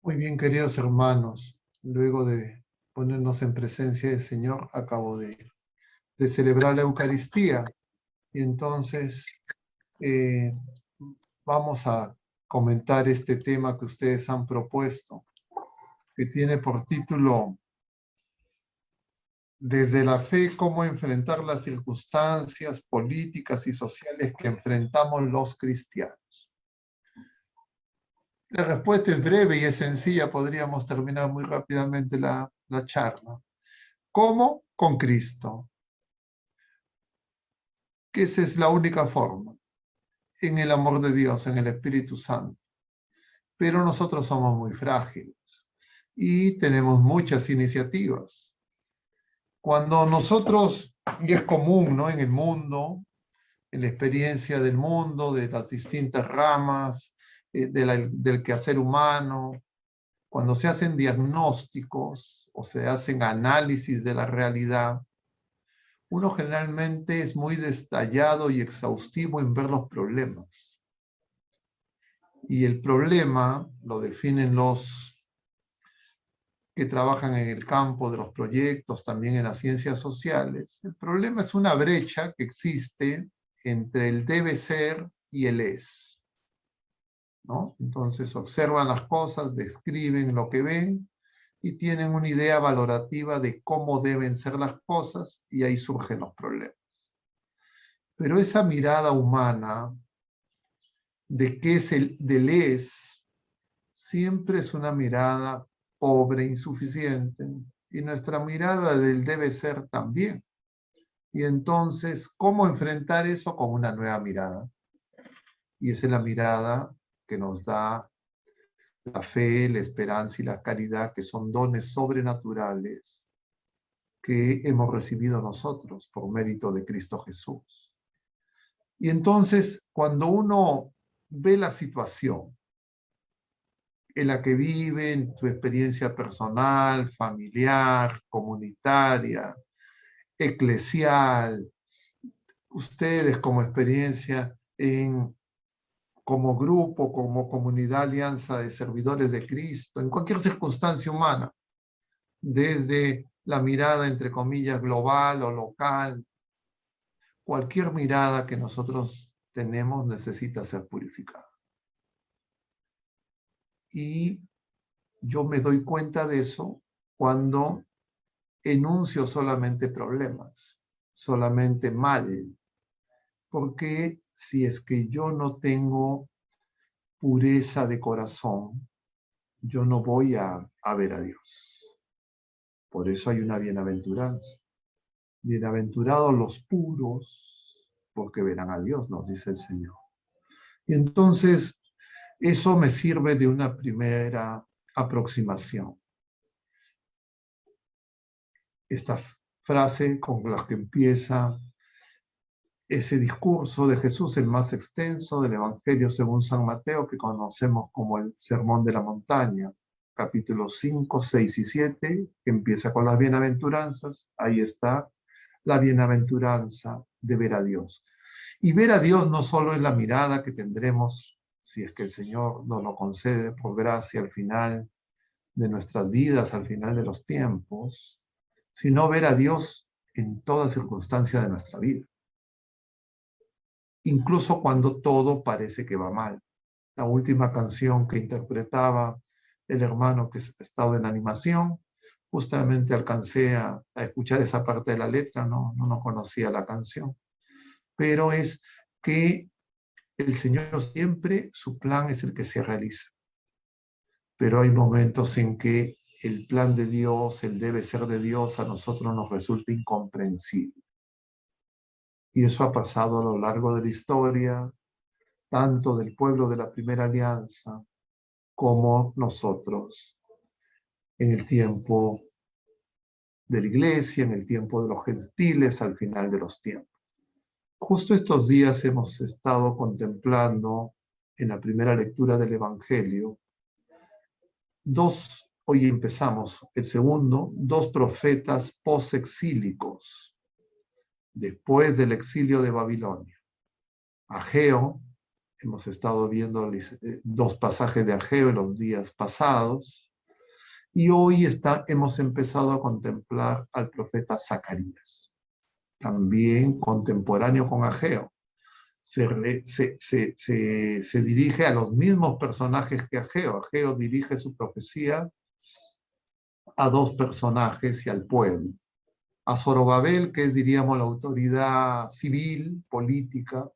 Muy bien, queridos hermanos, luego de ponernos en presencia del Señor, acabo de celebrar la Eucaristía y entonces eh, vamos a comentar este tema que ustedes han propuesto, que tiene por título Desde la fe, cómo enfrentar las circunstancias políticas y sociales que enfrentamos los cristianos. La respuesta es breve y es sencilla, podríamos terminar muy rápidamente la charla. ¿Cómo? Con Cristo. Que esa es la única forma, en el amor de Dios, en el Espíritu Santo. Pero nosotros somos muy frágiles y tenemos muchas iniciativas. Cuando nosotros, y es común, ¿no?, en el mundo, en la experiencia del mundo, de las distintas ramas, del quehacer humano, cuando se hacen diagnósticos o se hacen análisis de la realidad, uno generalmente es muy detallado y exhaustivo en ver los problemas. Y el problema lo definen los que trabajan en el campo de los proyectos, también en las ciencias sociales. El problema es una brecha que existe entre el debe ser y el es, ¿no? Entonces observan las cosas, describen lo que ven y tienen una idea valorativa de cómo deben ser las cosas y ahí surgen los problemas. Pero esa mirada humana de qué es del es, siempre es una mirada pobre, insuficiente, y nuestra mirada del debe ser también. Y entonces, ¿cómo enfrentar eso con una nueva mirada? Y esa es la mirada que nos da la fe, la esperanza y la caridad, que son dones sobrenaturales que hemos recibido nosotros por mérito de Cristo Jesús. Y entonces, cuando uno ve la situación en la que vive, en tu experiencia personal, familiar, comunitaria, eclesial, ustedes como experiencia como grupo, como comunidad alianza de servidores de Cristo, en cualquier circunstancia humana, desde la mirada, entre comillas, global o local, cualquier mirada que nosotros tenemos necesita ser purificada. Y yo me doy cuenta de eso cuando enuncio solamente problemas, solamente mal, porque si es que yo no tengo pureza de corazón, yo no voy a ver a Dios. Por eso hay una bienaventuranza. Bienaventurados los puros, porque verán a Dios, nos dice el Señor. Y entonces, eso me sirve de una primera aproximación. Esta frase con la que empieza ese discurso de Jesús, el más extenso del Evangelio según San Mateo, que conocemos como el Sermón de la Montaña, capítulos 5, 6 y 7, que empieza con las bienaventuranzas. Ahí está la bienaventuranza de ver a Dios. Y ver a Dios no solo es la mirada que tendremos, si es que el Señor nos lo concede por gracia al final de nuestras vidas, al final de los tiempos, sino ver a Dios en toda circunstancia de nuestra vida. Incluso cuando todo parece que va mal. La última canción que interpretaba el hermano que ha estado en animación, justamente alcancé a escuchar esa parte de la letra, no conocía la canción, pero es que el Señor siempre, su plan es el que se realiza. Pero hay momentos en que el plan de Dios, el debe ser de Dios, a nosotros nos resulta incomprensible. Y eso ha pasado a lo largo de la historia, tanto del pueblo de la primera alianza, como nosotros, en el tiempo de la iglesia, en el tiempo de los gentiles, al final de los tiempos. Justo estos días hemos estado contemplando en la primera lectura del Evangelio hoy empezamos el segundo, dos profetas posexílicos, después del exilio de Babilonia. Ageo, Hemos estado viendo dos pasajes de Ageo en los días pasados. Y hoy hemos empezado a contemplar al profeta Zacarías, también contemporáneo con Ageo. Se dirige a los mismos personajes que Ageo. Ageo dirige su profecía a dos personajes y al pueblo. A Zorobabel, que es, diríamos, la autoridad civil, política,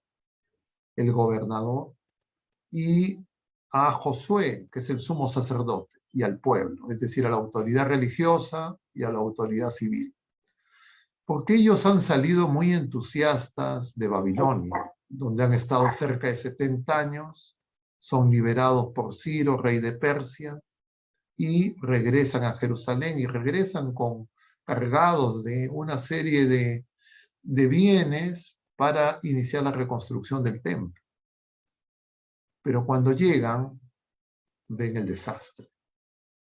el gobernador, y a Josué, que es el sumo sacerdote, y al pueblo, es decir, a la autoridad religiosa y a la autoridad civil. Porque ellos han salido muy entusiastas de Babilonia, donde han estado cerca de 70 años, son liberados por Ciro, rey de Persia, y regresan a Jerusalén, y regresan cargados de una serie de bienes para iniciar la reconstrucción del templo. Pero cuando llegan, ven el desastre.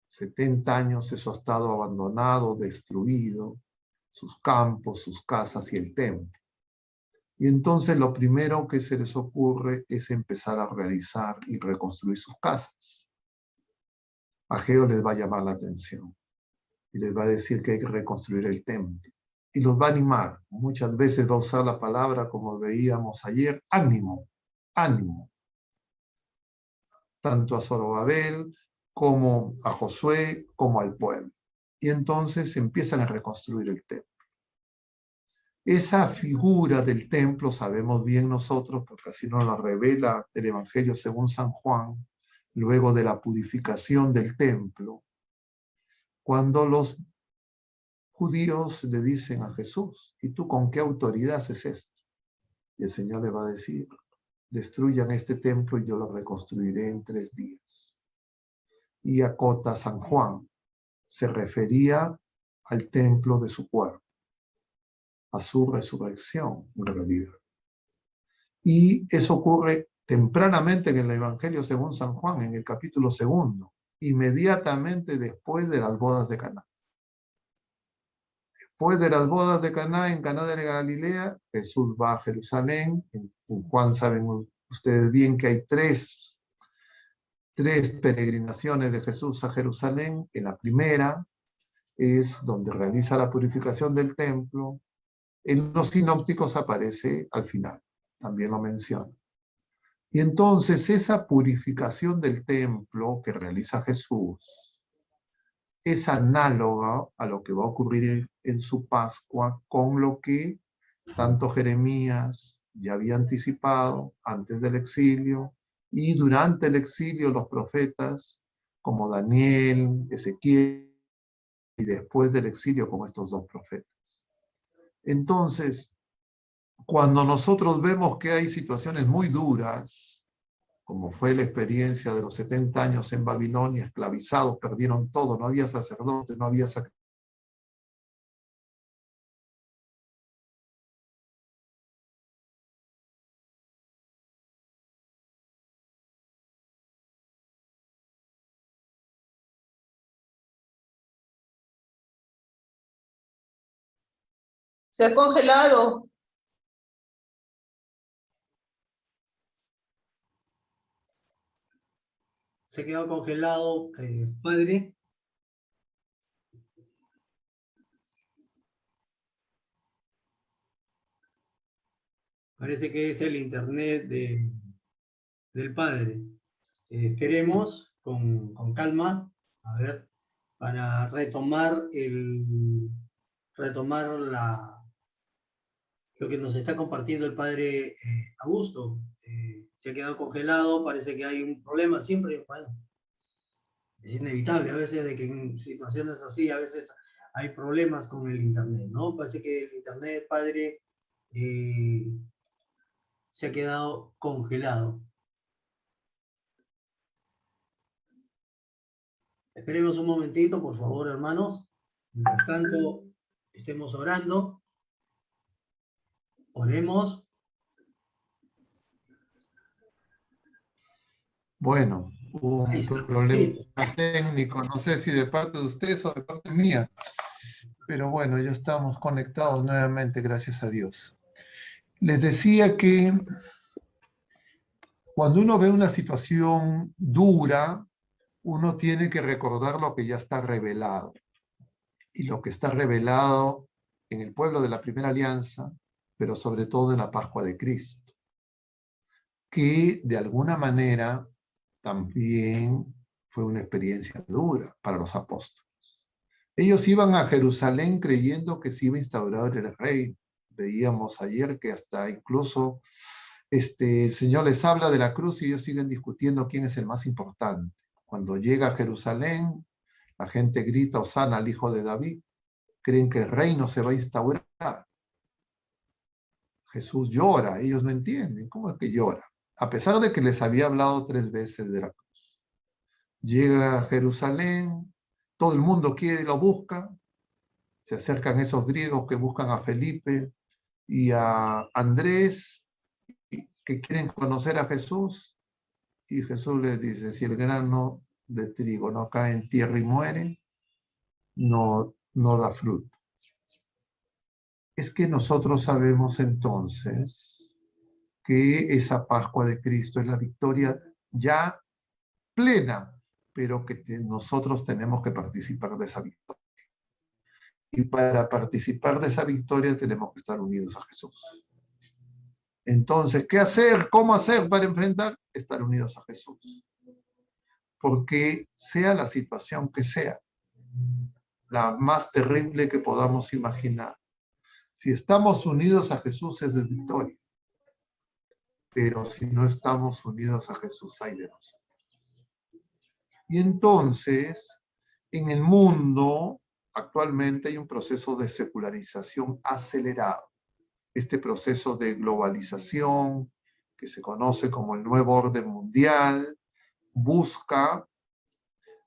70 años eso ha estado abandonado, destruido, sus campos, sus casas y el templo. Y entonces lo primero que se les ocurre es empezar a realizar y reconstruir sus casas. Ageo les va a llamar la atención y les va a decir que hay que reconstruir el templo. Y los va a animar. Muchas veces va a usar la palabra, como veíamos ayer, ánimo, ánimo. Tanto a Zorobabel como a Josué, como al pueblo. Y entonces empiezan a reconstruir el templo. Esa figura del templo, sabemos bien nosotros, porque así nos la revela el Evangelio según San Juan, luego de la purificación del templo, cuando los judíos le dicen a Jesús, ¿y tú con qué autoridad haces esto? Y el Señor le va a decir, destruyan este templo y yo lo reconstruiré en 3 días. Y acota San Juan, se refería al templo de su cuerpo, a su resurrección en realidad. Y eso ocurre tempranamente en el Evangelio según San Juan, en el capítulo 2, inmediatamente después de las bodas de Caná. Después de las bodas de Caná, en Caná de Galilea, Jesús va a Jerusalén. En Juan saben ustedes bien que hay tres peregrinaciones de Jesús a Jerusalén. En la primera es donde realiza la purificación del templo. En los sinópticos aparece al final, también lo menciona. Y entonces esa purificación del templo que realiza Jesús es análoga a lo que va a ocurrir en su Pascua, con lo que tanto Jeremías ya había anticipado antes del exilio, y durante el exilio los profetas como Daniel, Ezequiel, y después del exilio como estos dos profetas. Entonces, cuando nosotros vemos que hay situaciones muy duras, como fue la experiencia de los 70 años en Babilonia, esclavizados, perdieron todo, no había sacerdotes, no había sacrificios. Se ha congelado. Se quedó congelado, padre. Parece que es el internet del padre. Esperemos con calma, a ver, para retomar lo que nos está compartiendo el padre Augusto. Se ha quedado congelado, parece que hay un problema siempre, bueno, es inevitable a veces de que en situaciones así, a veces hay problemas con el internet, ¿no? Parece que el internet, padre, se ha quedado congelado. Esperemos un momentito, por favor, hermanos. Mientras tanto, estemos orando. Oremos. Bueno, hubo un problema técnico, no sé si de parte de ustedes o de parte mía, pero bueno, ya estamos conectados nuevamente, gracias a Dios. Les decía que Cuando uno ve una situación dura, uno tiene que recordar lo que ya está revelado. Y lo que está revelado en el pueblo de la primera alianza, pero sobre todo en la Pascua de Cristo, que de alguna manera también fue una experiencia dura para los apóstoles. Ellos iban a Jerusalén creyendo que se iba a instaurar el rey. Veíamos ayer que hasta incluso el Señor les habla de la cruz y ellos siguen discutiendo quién es el más importante. Cuando llega a Jerusalén, la gente grita, Hosana al hijo de David. Creen que el reino se va a instaurar. Jesús llora, ellos no entienden. ¿Cómo es que llora? A pesar de que les había hablado 3 veces de la cruz. Llega a Jerusalén, todo el mundo quiere y lo busca. Se acercan esos griegos que buscan a Felipe y a Andrés, que quieren conocer a Jesús. Y Jesús les dice, si el grano de trigo no cae en tierra y muere, no da fruto. Es que nosotros sabemos entonces que esa Pascua de Cristo es la victoria ya plena, pero que nosotros tenemos que participar de esa victoria. Y para participar de esa victoria tenemos que estar unidos a Jesús. Entonces, ¿qué hacer? ¿Cómo hacer para enfrentar? Estar unidos a Jesús. Porque sea la situación que sea, la más terrible que podamos imaginar, si estamos unidos a Jesús es de victoria. Pero si no estamos unidos a Jesús, hay de nosotros. Y entonces, en el mundo, actualmente hay un proceso de secularización acelerado. Este proceso de globalización, que se conoce como el nuevo orden mundial, busca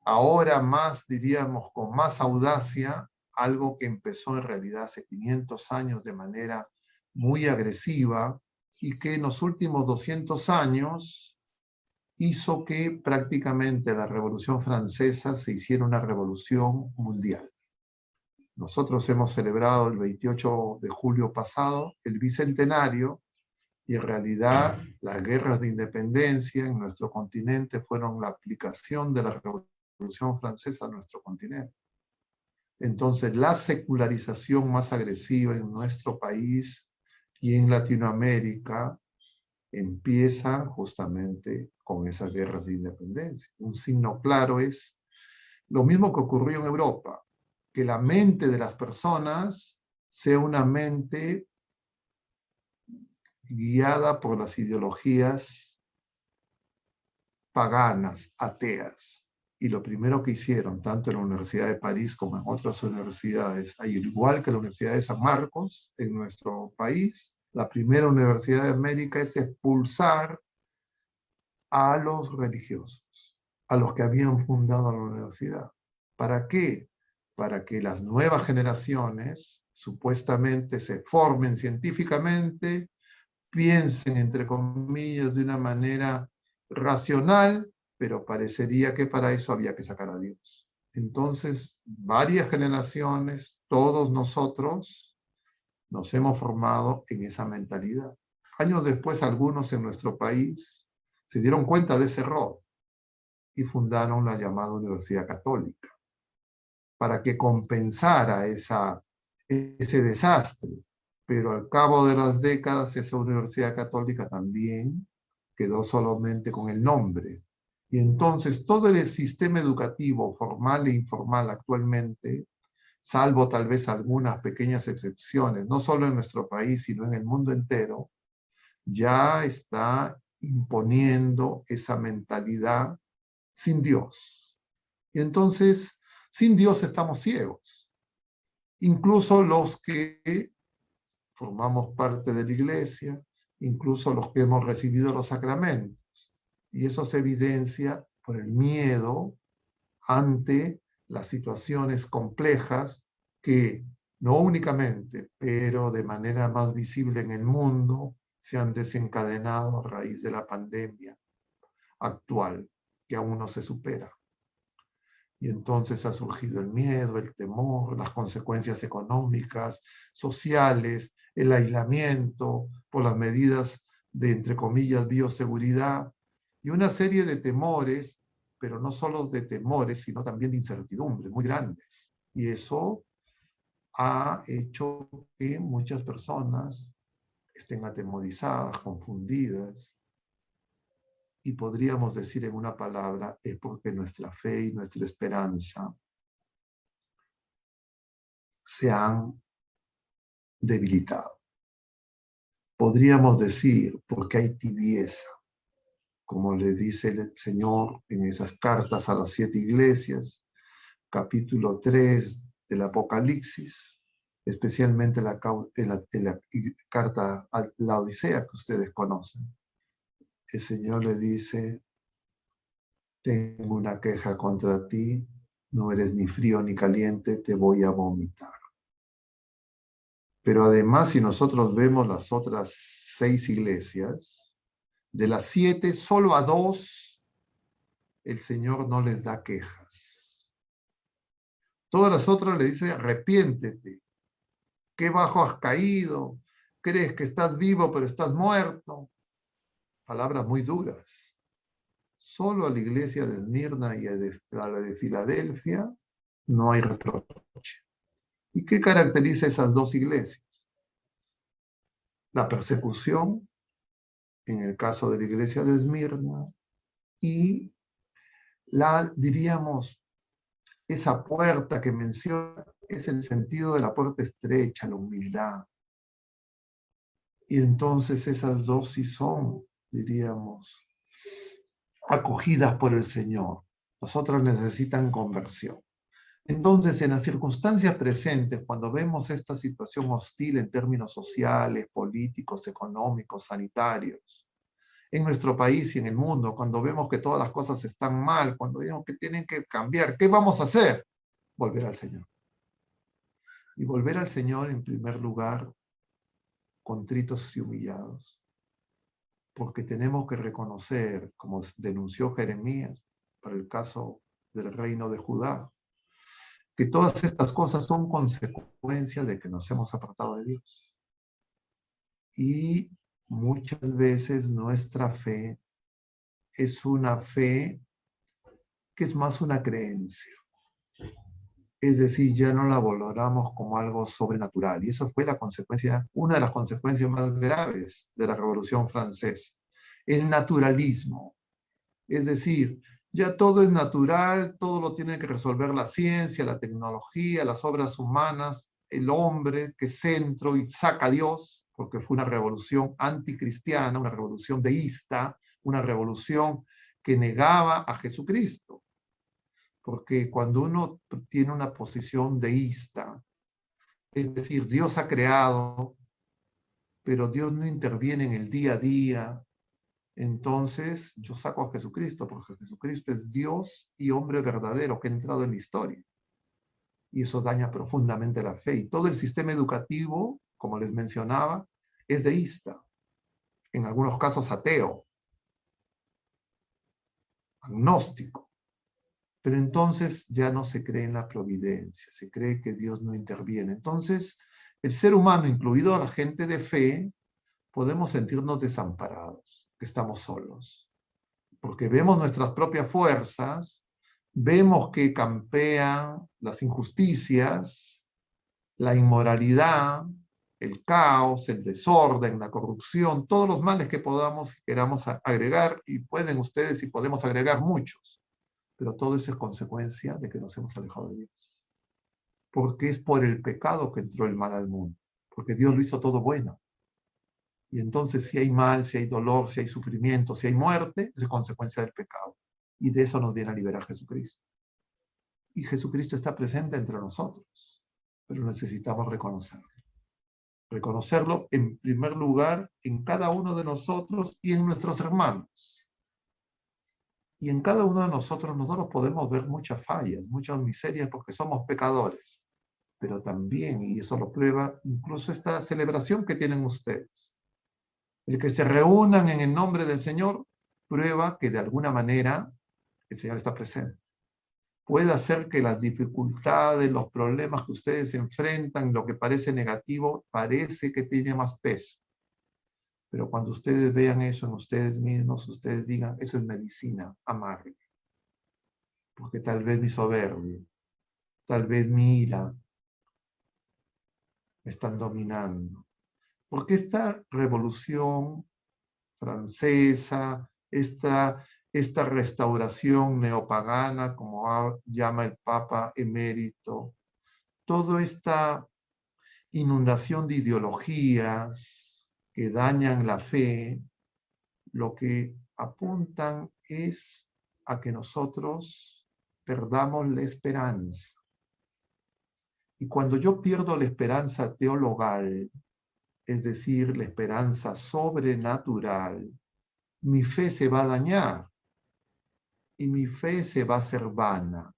ahora más, diríamos, con más audacia, algo que empezó en realidad hace 500 años de manera muy agresiva y que en los últimos 200 años hizo que prácticamente la Revolución Francesa se hiciera una revolución mundial. Nosotros hemos celebrado el 28 de julio pasado el bicentenario y en realidad las guerras de independencia en nuestro continente fueron la aplicación de la Revolución Francesa a nuestro continente. Entonces, la secularización más agresiva en nuestro país y en Latinoamérica empieza justamente con esas guerras de independencia. Un signo claro es lo mismo que ocurrió en Europa, que la mente de las personas sea una mente guiada por las ideologías paganas, ateas. Y lo primero que hicieron, tanto en la Universidad de París como en otras universidades, al igual que la Universidad de San Marcos en nuestro país, la primera universidad de América es expulsar a los religiosos, a los que habían fundado la universidad. ¿Para qué? Para que las nuevas generaciones supuestamente se formen científicamente, piensen, entre comillas, de una manera racional, pero parecería que para eso había que sacar a Dios. Entonces, varias generaciones, todos nosotros, nos hemos formado en esa mentalidad. Años después, algunos en nuestro país se dieron cuenta de ese error y fundaron la llamada Universidad Católica para que compensara ese desastre. Pero al cabo de las décadas, esa Universidad Católica también quedó solamente con el nombre. Y entonces todo el sistema educativo, formal e informal actualmente, salvo tal vez algunas pequeñas excepciones, no solo en nuestro país, sino en el mundo entero, ya está imponiendo esa mentalidad sin Dios. Y entonces, sin Dios estamos ciegos. Incluso los que formamos parte de la iglesia, incluso los que hemos recibido los sacramentos. Y eso se evidencia por el miedo ante las situaciones complejas que no únicamente, pero de manera más visible en el mundo, se han desencadenado a raíz de la pandemia actual, que aún no se supera. Y entonces ha surgido el miedo, el temor, las consecuencias económicas, sociales, el aislamiento por las medidas de, entre comillas, bioseguridad, y una serie de temores, pero no solo de temores, sino también de incertidumbres muy grandes. Y eso ha hecho que muchas personas estén atemorizadas, confundidas, y podríamos decir en una palabra, es porque nuestra fe y nuestra esperanza se han debilitado. Podríamos decir, porque hay tibieza, como le dice el Señor en esas cartas a las 7 iglesias, capítulo 3 del Apocalipsis, especialmente la carta a la Odisea que ustedes conocen. El Señor le dice, tengo una queja contra ti, no eres ni frío ni caliente, te voy a vomitar. Pero además, si nosotros vemos las otras 6 iglesias, de las 7, solo a 2 el Señor no les da quejas. Todas las otras le dice, arrepiéntete. Qué bajo has caído. Crees que estás vivo, pero estás muerto. Palabras muy duras. Solo a la iglesia de Esmirna y a la de Filadelfia no hay reproche. ¿Y qué caracteriza esas 2 iglesias? La persecución, en el caso de la iglesia de Esmirna, y diríamos, esa puerta que menciona es el sentido de la puerta estrecha, la humildad. Y entonces esas 2 sí son, diríamos, acogidas por el Señor. Las otras necesitan conversión. Entonces, en las circunstancias presentes, cuando vemos esta situación hostil en términos sociales, políticos, económicos, sanitarios, en nuestro país y en el mundo, cuando vemos que todas las cosas están mal, cuando vemos que tienen que cambiar, ¿qué vamos a hacer? Volver al Señor. Y volver al Señor, en primer lugar, contritos y humillados. Porque tenemos que reconocer, como denunció Jeremías para el caso del reino de Judá, que todas estas cosas son consecuencia de que nos hemos apartado de Dios. Y muchas veces nuestra fe es una fe que es más una creencia. Es decir, ya no la valoramos como algo sobrenatural. Y eso fue la consecuencia, una de las consecuencias más graves de la Revolución Francesa. El naturalismo. Es decir, ya todo es natural, todo lo tiene que resolver la ciencia, la tecnología, las obras humanas, el hombre que es centro y saca a Dios, porque fue una revolución anticristiana, una revolución deísta, una revolución que negaba a Jesucristo. Porque cuando uno tiene una posición deísta, es decir, Dios ha creado, pero Dios no interviene en el día a día, entonces yo saco a Jesucristo, porque Jesucristo es Dios y hombre verdadero que ha entrado en la historia. Y eso daña profundamente la fe. Y todo el sistema educativo, como les mencionaba, es deísta, en algunos casos ateo, agnóstico. Pero entonces ya no se cree en la providencia, se cree que Dios no interviene. Entonces, el ser humano, incluido la gente de fe, podemos sentirnos desamparados, que estamos solos. Porque vemos nuestras propias fuerzas, vemos que campean las injusticias, la inmoralidad, el caos, el desorden, la corrupción, todos los males que podamos y queramos agregar, y pueden ustedes y podemos agregar muchos. Pero todo eso es consecuencia de que nos hemos alejado de Dios. Porque es por el pecado que entró el mal al mundo. Porque Dios lo hizo todo bueno. Y entonces si hay mal, si hay dolor, si hay sufrimiento, si hay muerte, es consecuencia del pecado. Y de eso nos viene a liberar Jesucristo. Y Jesucristo está presente entre nosotros. Pero necesitamos reconocerlo. Reconocerlo en primer lugar en cada uno de nosotros y en nuestros hermanos. Y en cada uno de nosotros podemos ver muchas fallas, muchas miserias, porque somos pecadores. Pero también, y eso lo prueba incluso esta celebración que tienen ustedes. El que se reúnan en el nombre del Señor prueba que de alguna manera el Señor está presente. Puede hacer que las dificultades, los problemas que ustedes enfrentan, lo que parece negativo, parece que tiene más peso. Pero cuando ustedes vean eso en ustedes mismos, ustedes digan, eso es medicina, amarre. Porque tal vez mi soberbia, tal vez mi ira me están dominando. Porque esta revolución francesa, esta restauración neopagana, como llama el Papa emérito, toda esta inundación de ideologías que dañan la fe, lo que apuntan es a que nosotros perdamos la esperanza. Y cuando yo pierdo la esperanza teologal, es decir, la esperanza sobrenatural, mi fe se va a dañar y mi fe se va a hacer vana.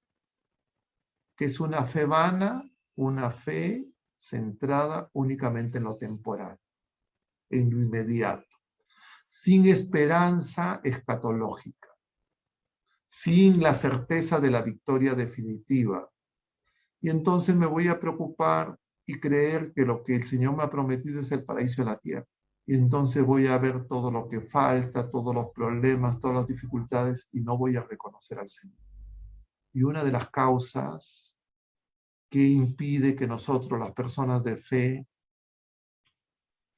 ¿Qué es una fe vana? Una fe centrada únicamente en lo temporal, en lo inmediato, sin esperanza escatológica, sin la certeza de la victoria definitiva. Y entonces me voy a preocupar y creer que lo que el Señor me ha prometido es el paraíso de la tierra. Y entonces voy a ver todo lo que falta, todos los problemas, todas las dificultades, y no voy a reconocer al Señor. Y una de las causas que impide que nosotros, las personas de fe,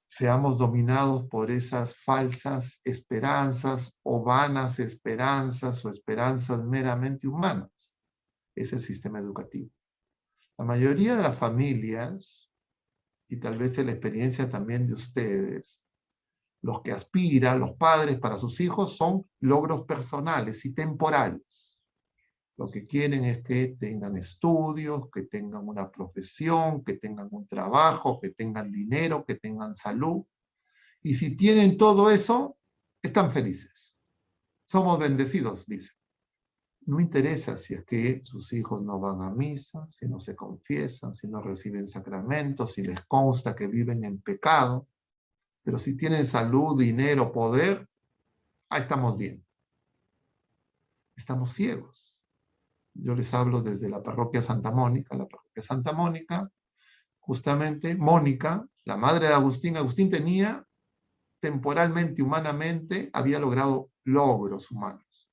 seamos dominados por esas falsas esperanzas o vanas esperanzas o esperanzas meramente humanas, es el sistema educativo. La mayoría de las familias, y tal vez en la experiencia también de ustedes, los que aspiran, los padres para sus hijos, son logros personales y temporales. Lo que quieren es que tengan estudios, que tengan una profesión, que tengan un trabajo, que tengan dinero, que tengan salud. Y si tienen todo eso, están felices. Somos bendecidos, dicen. No interesa si es que sus hijos no van a misa, si no se confiesan, si no reciben sacramentos, si les consta que viven en pecado. Pero si tienen salud, dinero, poder, ahí estamos bien. Estamos ciegos. Yo les hablo desde la parroquia Santa Mónica. La parroquia Santa Mónica, justamente, Mónica, la madre de Agustín, Agustín tenía temporalmente, humanamente, había logrado logros humanos,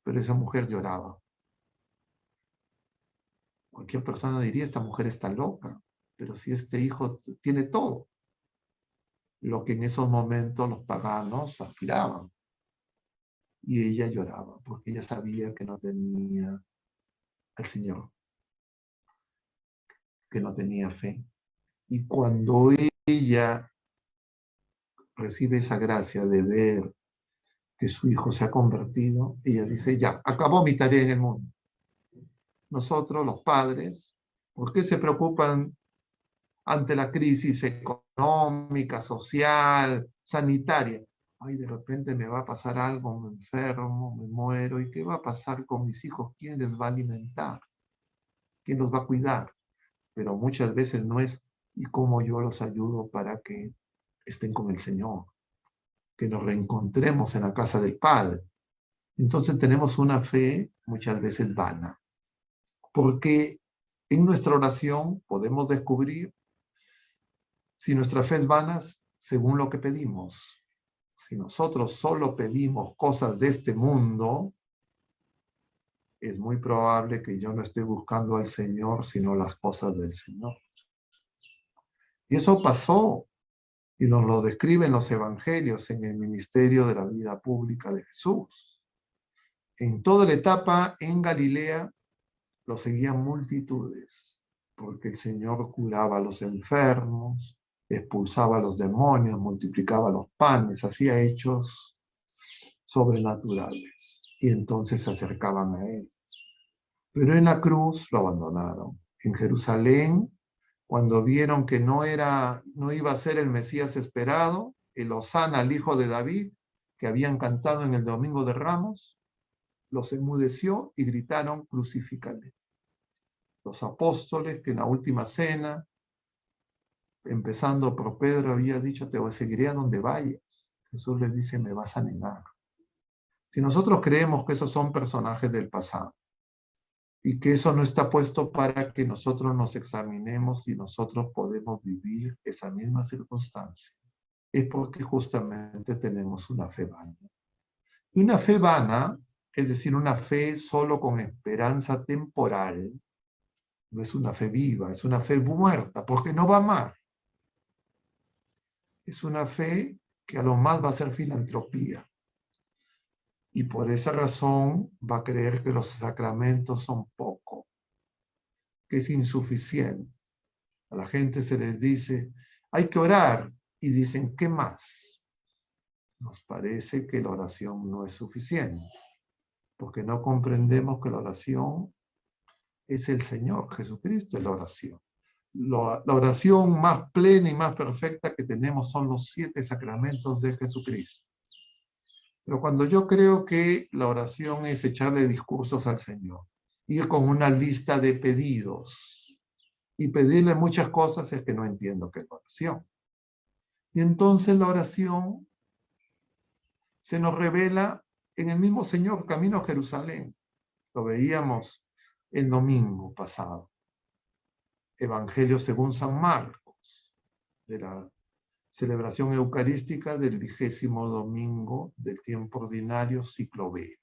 pero esa mujer lloraba. Cualquier persona diría, esta mujer está loca, pero si este hijo tiene todo, lo que en esos momentos los paganos aspiraban. Y ella lloraba, porque ella sabía que no tenía al Señor, que no tenía fe. Y cuando ella recibe esa gracia de ver que su hijo se ha convertido, ella dice, ya, acabó mi tarea en el mundo. Nosotros, los padres, ¿por qué se preocupan ante la crisis económica, social, sanitaria? Ay, de repente me va a pasar algo, me enfermo, me muero, ¿y qué va a pasar con mis hijos? ¿Quién les va a alimentar? ¿Quién los va a cuidar? Pero muchas veces no es, ¿y cómo yo los ayudo para que estén con el Señor? Que nos reencontremos en la casa del Padre. Entonces tenemos una fe muchas veces vana, porque en nuestra oración podemos descubrir si nuestra fe es vana según lo que pedimos. Si nosotros solo pedimos cosas de este mundo, es muy probable que yo no esté buscando al Señor, sino las cosas del Señor. Y eso pasó, y nos lo describen los evangelios en el ministerio de la vida pública de Jesús. En toda la etapa en Galilea lo seguían multitudes, porque el Señor curaba a los enfermos, expulsaba a los demonios, multiplicaba los panes, hacía hechos sobrenaturales. Y entonces se acercaban a Él. Pero en la cruz lo abandonaron. En Jerusalén, cuando vieron que no iba a ser el Mesías esperado, el Hosana al Hijo de David, que habían cantado en el Domingo de Ramos, los enmudeció y gritaron, crucifícale. Los apóstoles que en la última cena, empezando por Pedro, había dicho, te seguiré a donde vayas. Jesús les dice, me vas a negar. Si nosotros creemos que esos son personajes del pasado y que eso no está puesto para que nosotros nos examinemos y nosotros podemos vivir esa misma circunstancia, es porque justamente tenemos una fe vana. Y una fe vana, es decir, una fe solo con esperanza temporal, no es una fe viva, es una fe muerta, porque no va a amar. Es una fe que a lo más va a ser filantropía. Y por esa razón va a creer que los sacramentos son poco, que es insuficiente. A la gente se les dice, hay que orar, y dicen, ¿qué más? Nos parece que la oración no es suficiente, porque no comprendemos que la oración es el Señor, Jesucristo es la oración. La oración más plena y más perfecta que tenemos son los 7 sacramentos de Jesucristo. Pero cuando yo creo que la oración es echarle discursos al Señor, ir con una lista de pedidos y pedirle muchas cosas, es que no entiendo qué es la oración. Y entonces la oración se nos revela en el mismo Señor camino a Jerusalén. Lo veíamos el domingo pasado. Evangelio según San Marcos, de la celebración eucarística del 20º domingo del tiempo ordinario, ciclo B.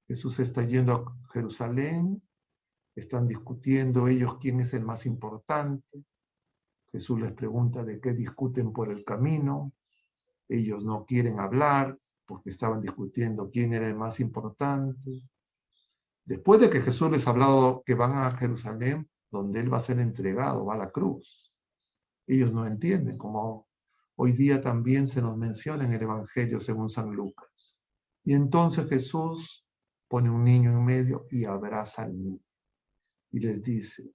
Jesús está yendo a Jerusalén, están discutiendo ellos quién es el más importante. Jesús les pregunta de qué discuten por el camino. Ellos no quieren hablar porque estaban discutiendo quién era el más importante. Después de que Jesús les ha hablado que van a Jerusalén, donde Él va a ser entregado, va a la cruz. Ellos no entienden, como hoy día también se nos menciona en el Evangelio según San Lucas. Y entonces Jesús pone un niño en medio y abraza al niño. Y les dice,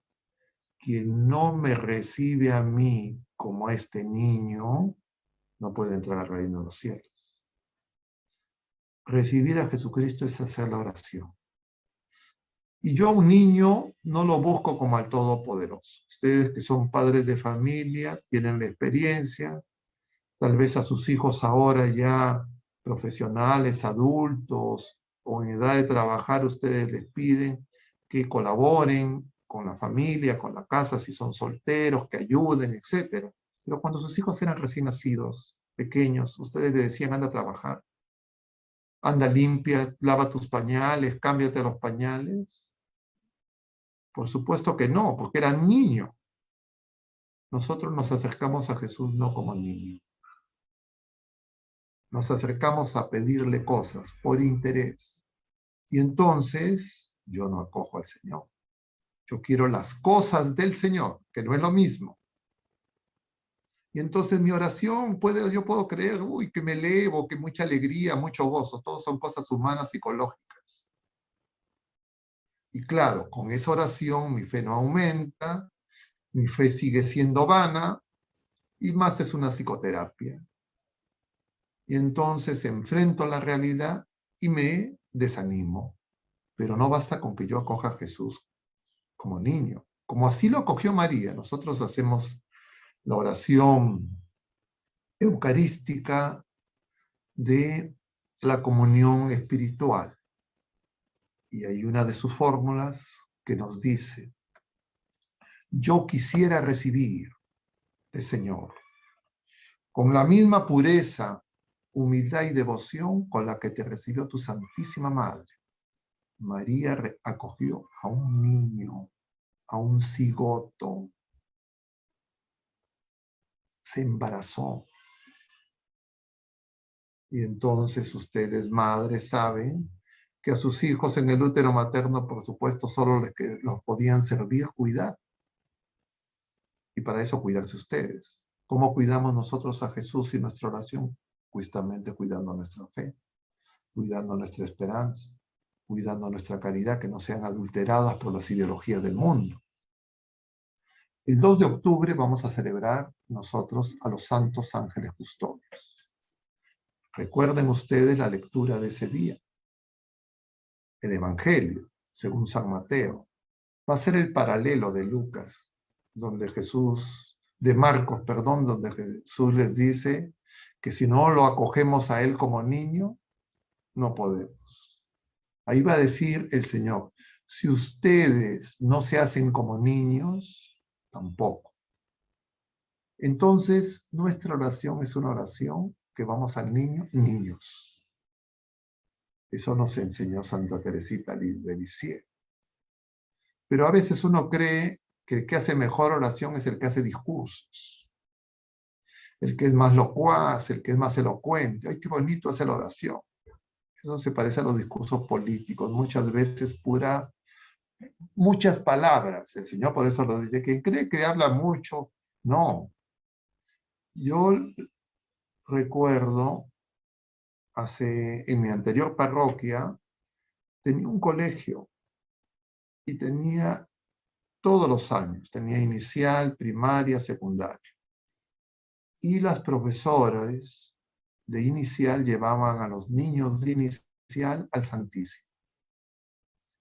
quien no me recibe a mí como a este niño, no puede entrar al reino de los cielos. Recibir a Jesucristo es hacer la oración. Y yo a un niño no lo busco como al Todopoderoso. Ustedes que son padres de familia, tienen la experiencia, tal vez a sus hijos ahora ya profesionales, adultos o en edad de trabajar, ustedes les piden que colaboren con la familia, con la casa, si son solteros, que ayuden, etc. Pero cuando sus hijos eran recién nacidos, pequeños, ustedes les decían, anda a trabajar, anda limpia, lava tus pañales, cámbiate los pañales. Por supuesto que no, porque eran niños. Nosotros nos acercamos a Jesús no como niño. Nos acercamos a pedirle cosas por interés. Y entonces yo no acojo al Señor. Yo quiero las cosas del Señor, que no es lo mismo. Y entonces mi oración, yo puedo creer, que me elevo, que mucha alegría, mucho gozo. Todos son cosas humanas, psicológicas. Y claro, con esa oración mi fe no aumenta, mi fe sigue siendo vana, y más es una psicoterapia. Y entonces enfrento la realidad y me desanimo. Pero no basta con que yo acoja a Jesús como niño, como así lo acogió María. Nosotros hacemos la oración eucarística de la comunión espiritual. Y hay una de sus fórmulas que nos dice, yo quisiera recibir del Señor con la misma pureza, humildad y devoción con la que te recibió tu Santísima Madre. María acogió a un niño, a un cigoto, se embarazó. Y entonces ustedes, madres, saben que a sus hijos en el útero materno, por supuesto, solo los podían servir, cuidar. Y para eso cuidarse ustedes. ¿Cómo cuidamos nosotros a Jesús y nuestra oración? Justamente cuidando nuestra fe, cuidando nuestra esperanza, cuidando nuestra caridad, que no sean adulteradas por las ideologías del mundo. El 2 de octubre vamos a celebrar nosotros a los santos ángeles custodios. Recuerden ustedes la lectura de ese día. El Evangelio, según San Mateo, va a ser el paralelo de Lucas, de Marcos, donde Jesús les dice que si no lo acogemos a él como niño, no podemos. Ahí va a decir el Señor, si ustedes no se hacen como niños, tampoco. Entonces, nuestra oración es una oración que vamos al niño, niños. Eso nos enseñó Santa Teresita de Lisieux. Pero a veces uno cree que el que hace mejor oración es el que hace discursos, el que es más locuaz, el que es más elocuente. ¡Ay, qué bonito hace la oración! Eso se parece a los discursos políticos, muchas veces muchas palabras. El Señor por eso lo dice, que cree que habla mucho. No. Yo recuerdo, en mi anterior parroquia, tenía un colegio y tenía todos los años, tenía inicial, primaria, secundaria. Y las profesoras de inicial llevaban a los niños de inicial al Santísimo.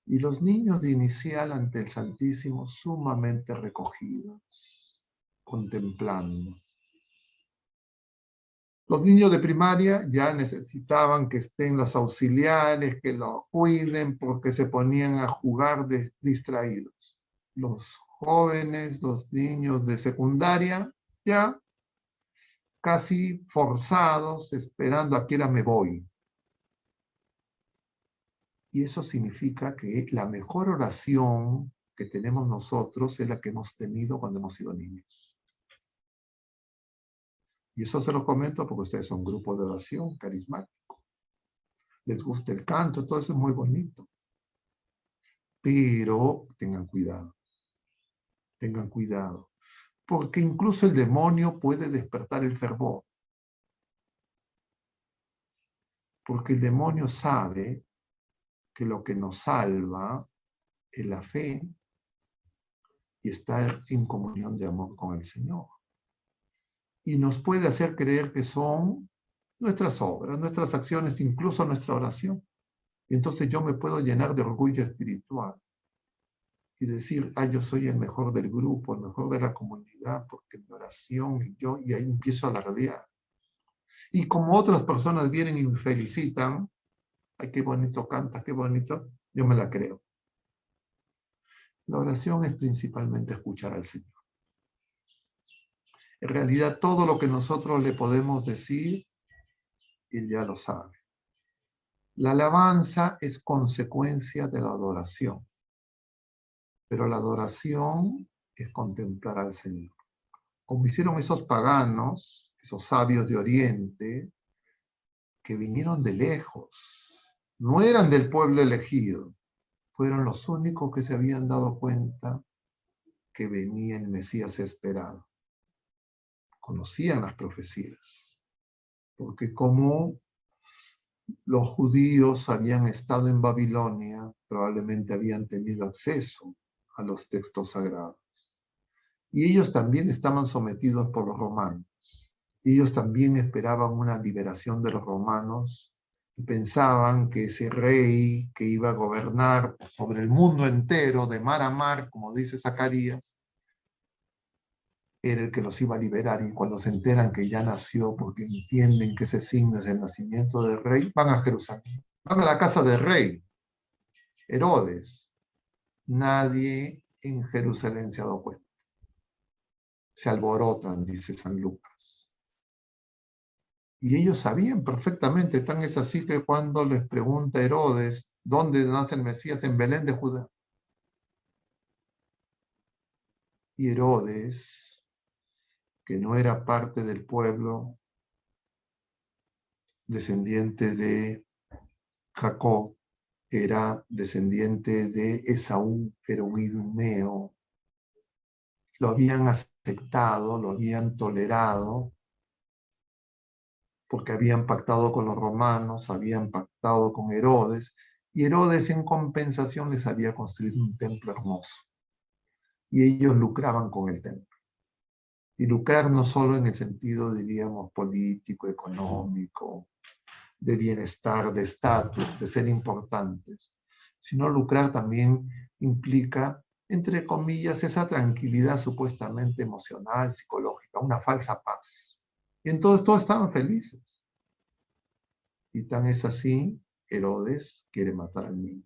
Y los niños de inicial ante el Santísimo sumamente recogidos, contemplando. Los niños de primaria ya necesitaban que estén los auxiliares, que lo cuiden, porque se ponían a jugar distraídos. Los jóvenes, los niños de secundaria, ya casi forzados, esperando a qué hora me voy. Y eso significa que la mejor oración que tenemos nosotros es la que hemos tenido cuando hemos sido niños. Y eso se lo comento porque ustedes son un grupo de oración carismático. Les gusta el canto, todo eso es muy bonito. Pero tengan cuidado. Tengan cuidado. Porque incluso el demonio puede despertar el fervor. Porque el demonio sabe que lo que nos salva es la fe y estar en comunión de amor con el Señor. Y nos puede hacer creer que son nuestras obras, nuestras acciones, incluso nuestra oración. Y entonces yo me puedo llenar de orgullo espiritual y decir, yo soy el mejor del grupo, el mejor de la comunidad, porque mi oración y ahí empiezo a alardear. Y como otras personas vienen y me felicitan, ay, qué bonito cantas, qué bonito, yo me la creo. La oración es principalmente escuchar al Señor. En realidad, todo lo que nosotros le podemos decir, Él ya lo sabe. La alabanza es consecuencia de la adoración, pero la adoración es contemplar al Señor. Como hicieron esos paganos, esos sabios de Oriente, que vinieron de lejos, no eran del pueblo elegido, fueron los únicos que se habían dado cuenta que venía el Mesías esperado. Conocían las profecías, porque como los judíos habían estado en Babilonia, probablemente habían tenido acceso a los textos sagrados. Y ellos también estaban sometidos por los romanos. Y ellos también esperaban una liberación de los romanos y pensaban que ese rey que iba a gobernar sobre el mundo entero, de mar a mar, como dice Zacarías, era el que los iba a liberar. Y cuando se enteran que ya nació, porque entienden que ese signo es el nacimiento del rey, van a Jerusalén. Van a la casa del rey, Herodes. Nadie en Jerusalén se ha dado cuenta. Se alborotan, dice San Lucas. Y ellos sabían perfectamente, tan es así que cuando les pregunta Herodes, ¿dónde nace el Mesías? En Belén de Judá. Y Herodes, que no era parte del pueblo, descendiente de Jacob, era descendiente de Esaú, era un idumeo, lo habían aceptado, lo habían tolerado, porque habían pactado con los romanos, habían pactado con Herodes, y Herodes en compensación les había construido un templo hermoso. Y ellos lucraban con el templo. Y lucrar no solo en el sentido, diríamos, político, económico, de bienestar, de estatus, de ser importantes, sino lucrar también implica, entre comillas, esa tranquilidad supuestamente emocional, psicológica, una falsa paz. Y entonces todos estaban felices. Y tan es así, Herodes quiere matar al niño.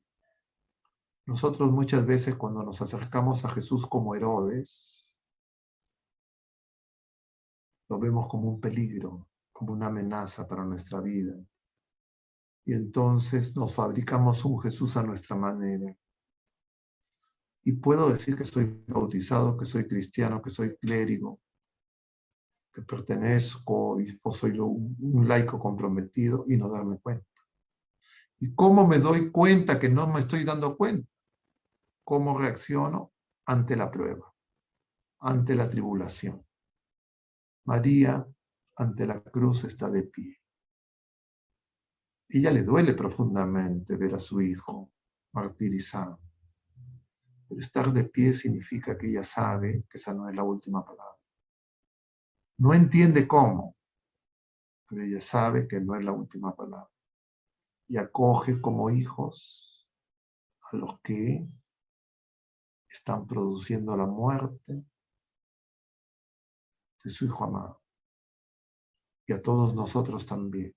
Nosotros muchas veces cuando nos acercamos a Jesús como Herodes, lo vemos como un peligro, como una amenaza para nuestra vida. Y entonces nos fabricamos un Jesús a nuestra manera. Y puedo decir que soy bautizado, que soy cristiano, que soy clérigo, que pertenezco o soy un laico comprometido y no darme cuenta. ¿Y cómo me doy cuenta que no me estoy dando cuenta? ¿Cómo reacciono ante la prueba, ante la tribulación? María, ante la cruz, está de pie. Ella le duele profundamente ver a su hijo martirizado. Pero estar de pie significa que ella sabe que esa no es la última palabra. No entiende cómo, pero ella sabe que no es la última palabra. Y acoge como hijos a los que están produciendo la muerte de su hijo amado. Y a todos nosotros también.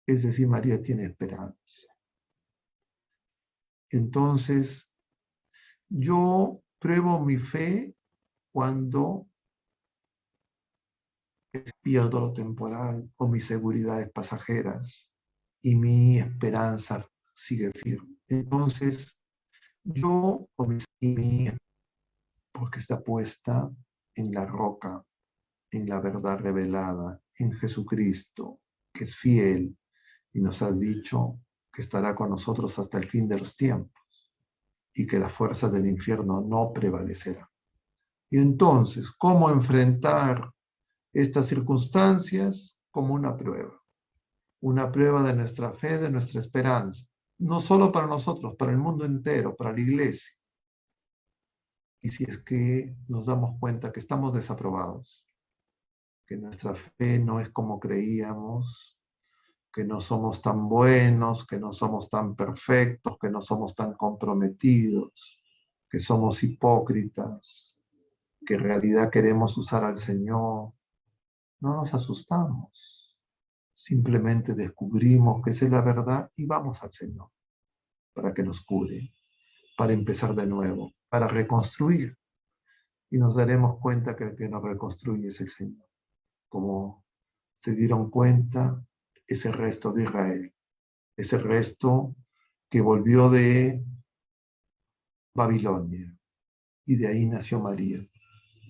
Es decir, María tiene esperanza. Entonces, yo pruebo mi fe cuando pierdo lo temporal o mis seguridades pasajeras y mi esperanza sigue firme. Entonces, yo o mi porque está puesta en la roca, en la verdad revelada, en Jesucristo, que es fiel y nos ha dicho que estará con nosotros hasta el fin de los tiempos y que las fuerzas del infierno no prevalecerán. Y entonces, ¿cómo enfrentar estas circunstancias? Como una prueba de nuestra fe, de nuestra esperanza, no solo para nosotros, para el mundo entero, para la iglesia. Y si es que nos damos cuenta que estamos desaprobados, que nuestra fe no es como creíamos, que no somos tan buenos, que no somos tan perfectos, que no somos tan comprometidos, que somos hipócritas, que en realidad queremos usar al Señor, no nos asustamos. Simplemente descubrimos que esa es la verdad y vamos al Señor para que nos cure, para empezar de nuevo, para reconstruir. Y nos daremos cuenta que el que nos reconstruye es el Señor. Como se dieron cuenta ese resto de Israel, ese resto que volvió de Babilonia. Y de ahí nació María,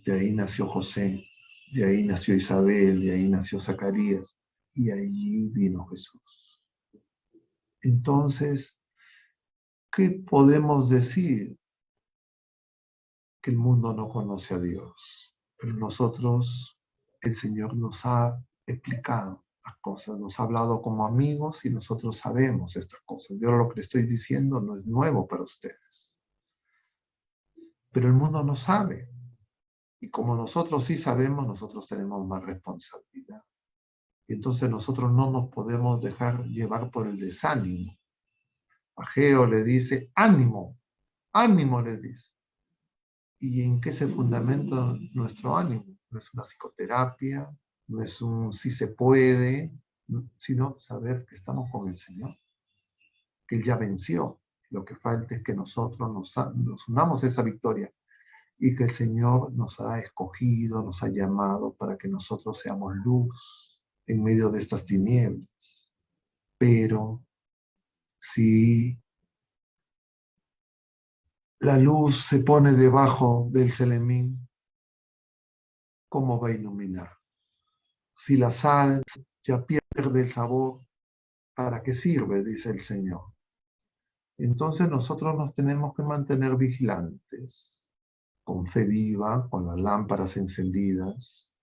de ahí nació José, de ahí nació Isabel, de ahí nació Zacarías, y ahí vino Jesús. Entonces, ¿qué podemos decir? Que el mundo no conoce a Dios, pero nosotros, el Señor nos ha explicado las cosas, nos ha hablado como amigos y nosotros sabemos estas cosas. Yo lo que le estoy diciendo no es nuevo para ustedes, pero el mundo no sabe. Y como nosotros sí sabemos, nosotros tenemos más responsabilidad. Y entonces nosotros no nos podemos dejar llevar por el desánimo. Ageo le dice, ánimo, ánimo les dice. ¿Y en qué se fundamenta nuestro ánimo? No es una psicoterapia, no es un sí se puede, sino saber que estamos con el Señor, que Él ya venció. Lo que falta es que nosotros nos unamos a esa victoria y que el Señor nos ha escogido, nos ha llamado para que nosotros seamos luz en medio de estas tinieblas. Pero si la luz se pone debajo del selemín, ¿cómo va a iluminar? Si la sal ya pierde el sabor, ¿para qué sirve? Dice el Señor. Entonces nosotros nos tenemos que mantener vigilantes, con fe viva, con las lámparas encendidas,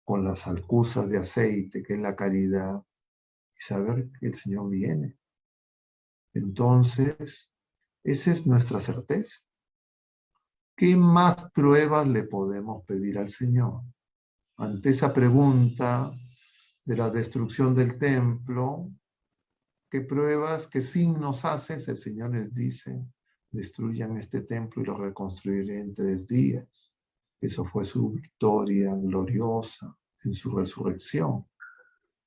con las alcusas de aceite, que es la caridad, y saber que el Señor viene. Entonces, esa es nuestra certeza. ¿Qué más pruebas le podemos pedir al Señor? Ante esa pregunta de la destrucción del templo, ¿qué pruebas, qué signos haces? El Señor les dice, destruyan este templo y lo reconstruiré en 3 días. Eso fue su victoria gloriosa en su resurrección.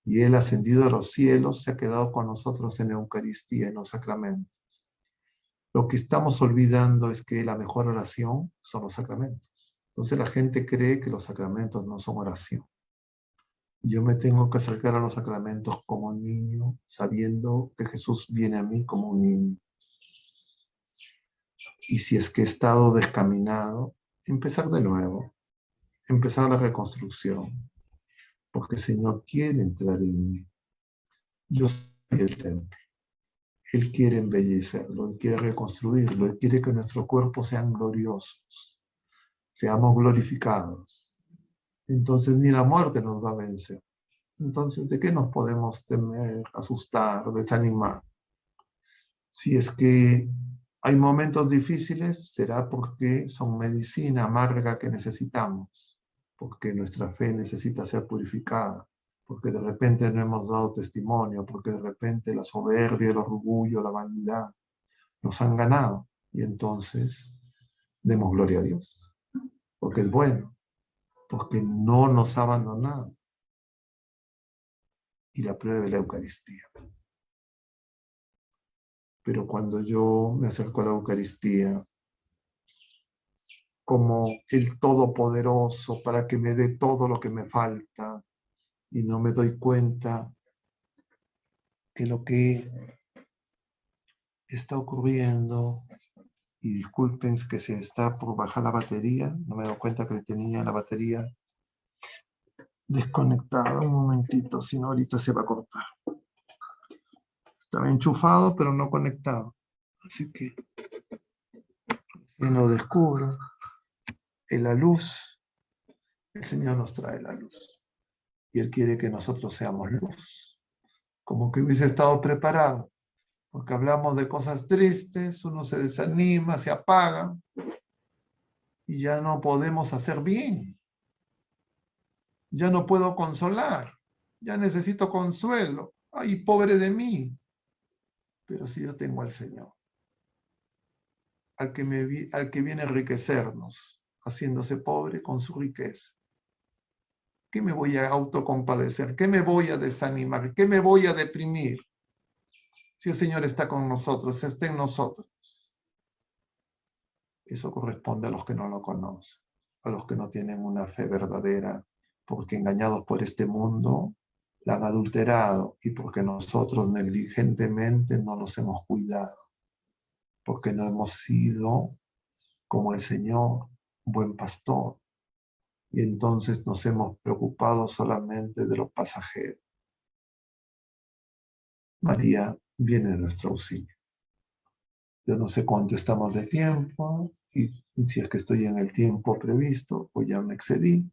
Y Él, ascendido a los cielos, se ha quedado con nosotros en la Eucaristía, en los sacramentos. Lo que estamos olvidando es que la mejor oración son los sacramentos. Entonces la gente cree que los sacramentos no son oración. Yo me tengo que acercar a los sacramentos como un niño, sabiendo que Jesús viene a mí como un niño. Y si es que he estado descaminado, empezar de nuevo, empezar la reconstrucción, porque el Señor quiere entrar en mí. Yo soy el templo. Él quiere embellecerlo, Él quiere reconstruirlo, Él quiere que nuestros cuerpos sean gloriosos, seamos glorificados. Entonces ni la muerte nos va a vencer. Entonces, ¿de qué nos podemos temer, asustar, desanimar? Si es que hay momentos difíciles, será porque son medicina amarga que necesitamos, porque nuestra fe necesita ser purificada, porque de repente no hemos dado testimonio, porque de repente la soberbia, el orgullo, la vanidad nos han ganado. Y entonces demos gloria a Dios, porque es bueno, porque no nos ha abandonado. Y la prueba de la Eucaristía. Pero cuando yo me acerco a la Eucaristía como el Todopoderoso para que me dé todo lo que me falta y no me doy cuenta que lo que está ocurriendo, y disculpen que se está por bajar la batería, no me doy cuenta que tenía la batería desconectada, un momentito, si no ahorita se va a cortar. Estaba enchufado pero no conectado, así que lo descubro. En la luz, el Señor nos trae la luz y Él quiere que nosotros seamos luz, como que hubiese estado preparado, porque hablamos de cosas tristes, uno se desanima, se apaga y ya no podemos hacer bien, ya no puedo consolar, ya necesito consuelo, ay, pobre de mí. Pero si yo tengo al Señor, al que viene a enriquecernos, haciéndose pobre con su riqueza, ¿qué me voy a autocompadecer? ¿Qué me voy a desanimar? ¿Qué me voy a deprimir? Si el Señor está con nosotros, está en nosotros. Eso corresponde a los que no lo conocen, a los que no tienen una fe verdadera, porque engañados por este mundo, la han adulterado y porque nosotros negligentemente no los hemos cuidado, porque no hemos sido como el Señor, buen pastor, y entonces nos hemos preocupado solamente de los pasajeros. María viene en nuestro auxilio. Yo no sé cuánto estamos de tiempo y si es que estoy en el tiempo previsto, pues ya me excedí.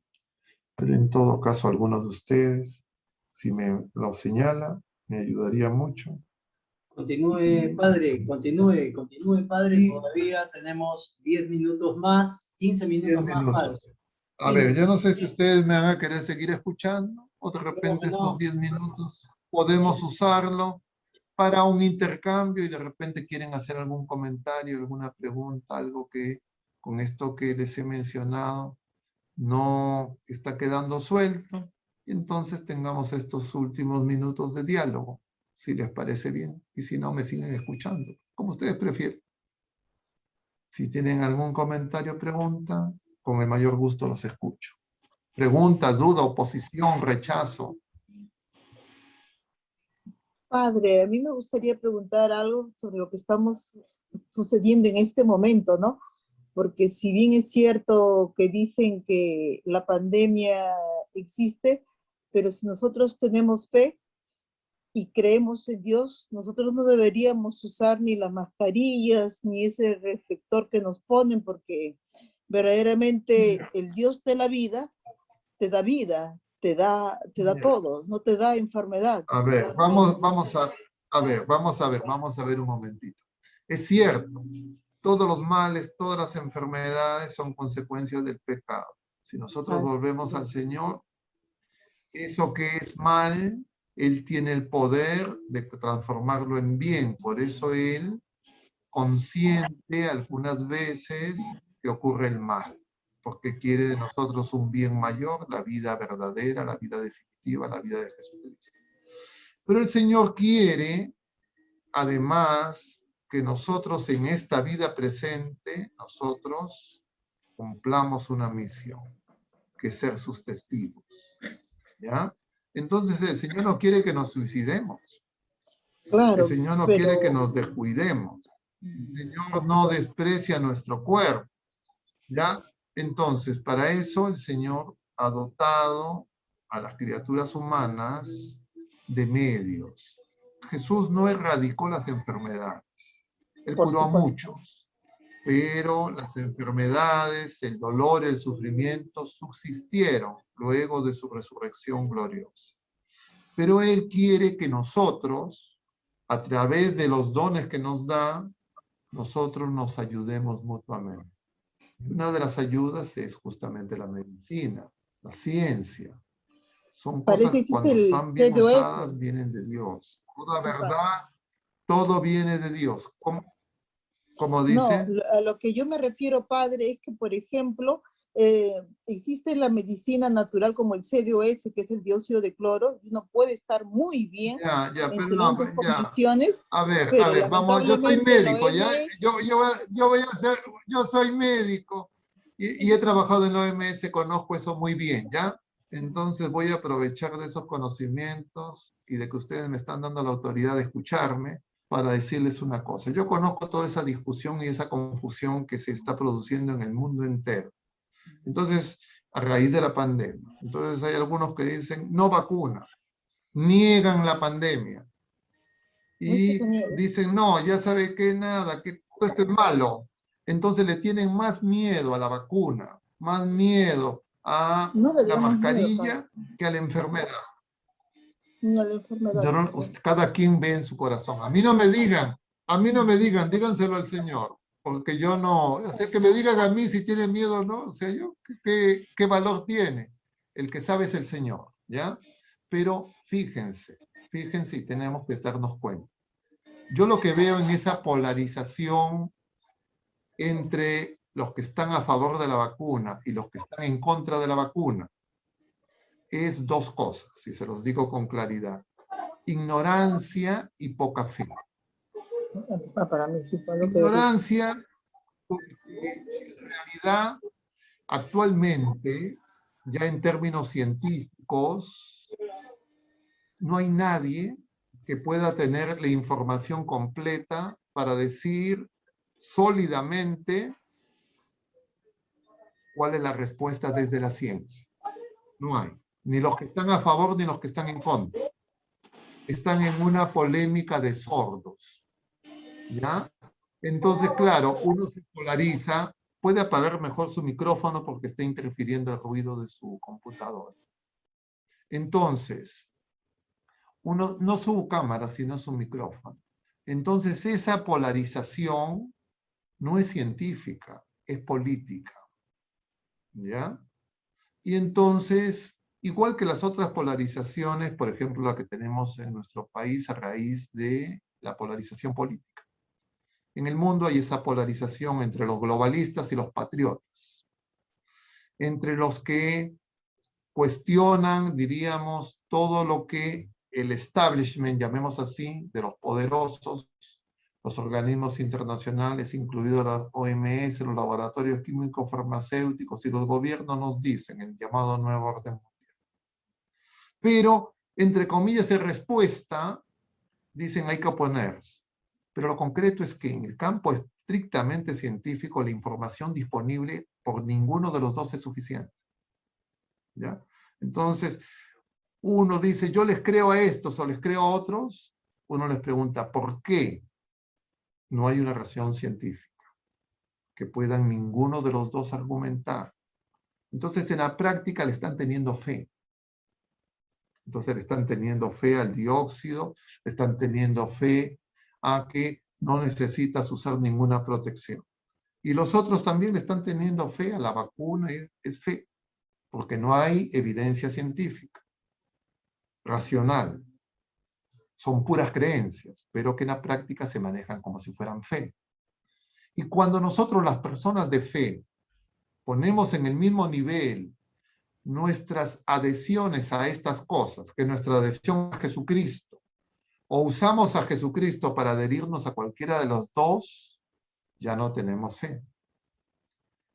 Pero en todo caso, algunos de ustedes, si me lo señala, me ayudaría mucho. Continúe, padre, continúe, padre. Y Todavía tenemos 10 minutos más, 15 10 minutos más, padre. minutos. A 15 ver, yo no sé si minutos. ustedes me van a querer seguir escuchando o de Creo repente que estos no. 10 minutos podemos usarlo para un intercambio y de repente quieren hacer algún comentario, alguna pregunta, algo que con esto que les he mencionado no está quedando suelto. Y entonces tengamos estos últimos minutos de diálogo, si les parece bien. Y si no, me siguen escuchando, como ustedes prefieren. Si tienen algún comentario o pregunta, con el mayor gusto los escucho. Pregunta, duda, oposición, rechazo. Padre, a mí me gustaría preguntar algo sobre lo que estamos sucediendo en este momento, ¿no? Porque si bien es cierto que dicen que la pandemia existe, pero si nosotros tenemos fe y creemos en Dios, nosotros no deberíamos usar ni las mascarillas, ni ese reflector que nos ponen, porque verdaderamente el Dios de la vida, te da todo, no te da enfermedad. A ver, vamos a ver un momentito. Es cierto, todos los males, todas las enfermedades son consecuencias del pecado. Si nosotros volvemos al Señor, eso que es mal, Él tiene el poder de transformarlo en bien. Por eso Él consiente algunas veces que ocurre el mal, porque quiere de nosotros un bien mayor, la vida verdadera, la vida definitiva, la vida de Jesucristo. Pero el Señor quiere, además, que nosotros en esta vida presente, nosotros cumplamos una misión, que es ser sus testigos. ¿Ya? Entonces el Señor no quiere que nos suicidemos. Claro, El Señor no quiere que nos descuidemos. El Señor no desprecia nuestro cuerpo. ¿Ya? Entonces, para eso el Señor ha dotado a las criaturas humanas de medios. Jesús no erradicó las enfermedades. Él por curó a supuesto. muchos, pero las enfermedades, el dolor, el sufrimiento subsistieron luego de su resurrección gloriosa. Pero Él quiere que nosotros, a través de los dones que nos da, nosotros nos ayudemos mutuamente. Una de las ayudas es justamente la medicina, la ciencia. Son Parece cosas que que existe cuando el están bien CDOS. usadas vienen de Dios. Toda Sí, verdad, todo viene de Dios. Como No, dice, a lo que yo me refiero, padre, es que, por ejemplo, existe la medicina natural como el CDOS, que es el dióxido de cloro, y uno puede estar muy bien ya, en pero no, excelentes ya. condiciones, A pero ver, vamos, yo soy lamentablemente la médico, ¿ya? OMS, Yo voy a ser, yo soy médico y he trabajado en la OMS, conozco eso muy bien, ¿ya? Entonces voy a aprovechar de esos conocimientos y de que ustedes me están dando la autoridad de escucharme para decirles una cosa. Yo conozco toda esa discusión y esa confusión que se está produciendo en el mundo entero. Entonces, a raíz de la pandemia. Entonces hay algunos que dicen, no vacuna, niegan la pandemia. Y dicen, no, ya sabe que nada, que todo esto es malo. Entonces le tienen más miedo a la vacuna, más miedo a no le la damos miedo, padre, mascarilla que a la enfermedad. ni a la enfermedad. Cada quien ve en su corazón. A mí no me digan, díganselo al Señor, porque yo no, o sea, que me digan a mí si tiene miedo o no, o sea, yo, ¿qué valor tiene? El que sabe es el Señor, ¿ya? Pero fíjense y tenemos que darnos cuenta. Yo lo que veo en esa polarización entre los que están a favor de la vacuna y los que están en contra de la vacuna es dos cosas, y se los digo con claridad. Ignorancia y poca fe. Para mí sí fue lo que dije. Ignorancia, porque en realidad actualmente, ya en términos científicos, no hay nadie que pueda tener la información completa para decir sólidamente cuál es la respuesta desde la ciencia. No hay. Ni los que están a favor ni los que están en contra. Están en una polémica de sordos. ¿Ya? Entonces, claro, uno se polariza, puede apagar mejor su micrófono porque está interfiriendo el ruido de su computadora. Entonces, uno, no su cámara, sino su micrófono. Entonces, esa polarización no es científica, es política. ¿Ya? Y entonces, igual que las otras polarizaciones, por ejemplo, la que tenemos en nuestro país a raíz de la polarización política. En el mundo hay esa polarización entre los globalistas y los patriotas, entre los que cuestionan, diríamos, todo lo que el establishment, llamemos así, de los poderosos, los organismos internacionales, incluidos la OMS, los laboratorios químicos farmacéuticos y los gobiernos nos dicen, el llamado nuevo orden mundial. Pero, entre comillas, en respuesta, dicen hay que oponerse. Pero lo concreto es que en el campo estrictamente científico la información disponible por ninguno de los dos es suficiente. ¿Ya? Entonces, uno dice, yo les creo a estos o les creo a otros, uno les pregunta, ¿por qué no hay una razón científica que puedan ninguno de los dos argumentar? Entonces, en la práctica le están teniendo fe. Entonces, le están teniendo fe al dióxido, le están teniendo fe a que no necesitas usar ninguna protección. Y los otros también le están teniendo fe a la vacuna, es fe, porque no hay evidencia científica, racional. Son puras creencias, pero que en la práctica se manejan como si fueran fe. Y cuando nosotros, las personas de fe, ponemos en el mismo nivel nuestras adhesiones a estas cosas, que nuestra adhesión a Jesucristo, o usamos a Jesucristo para adherirnos a cualquiera de los dos, ya no tenemos fe.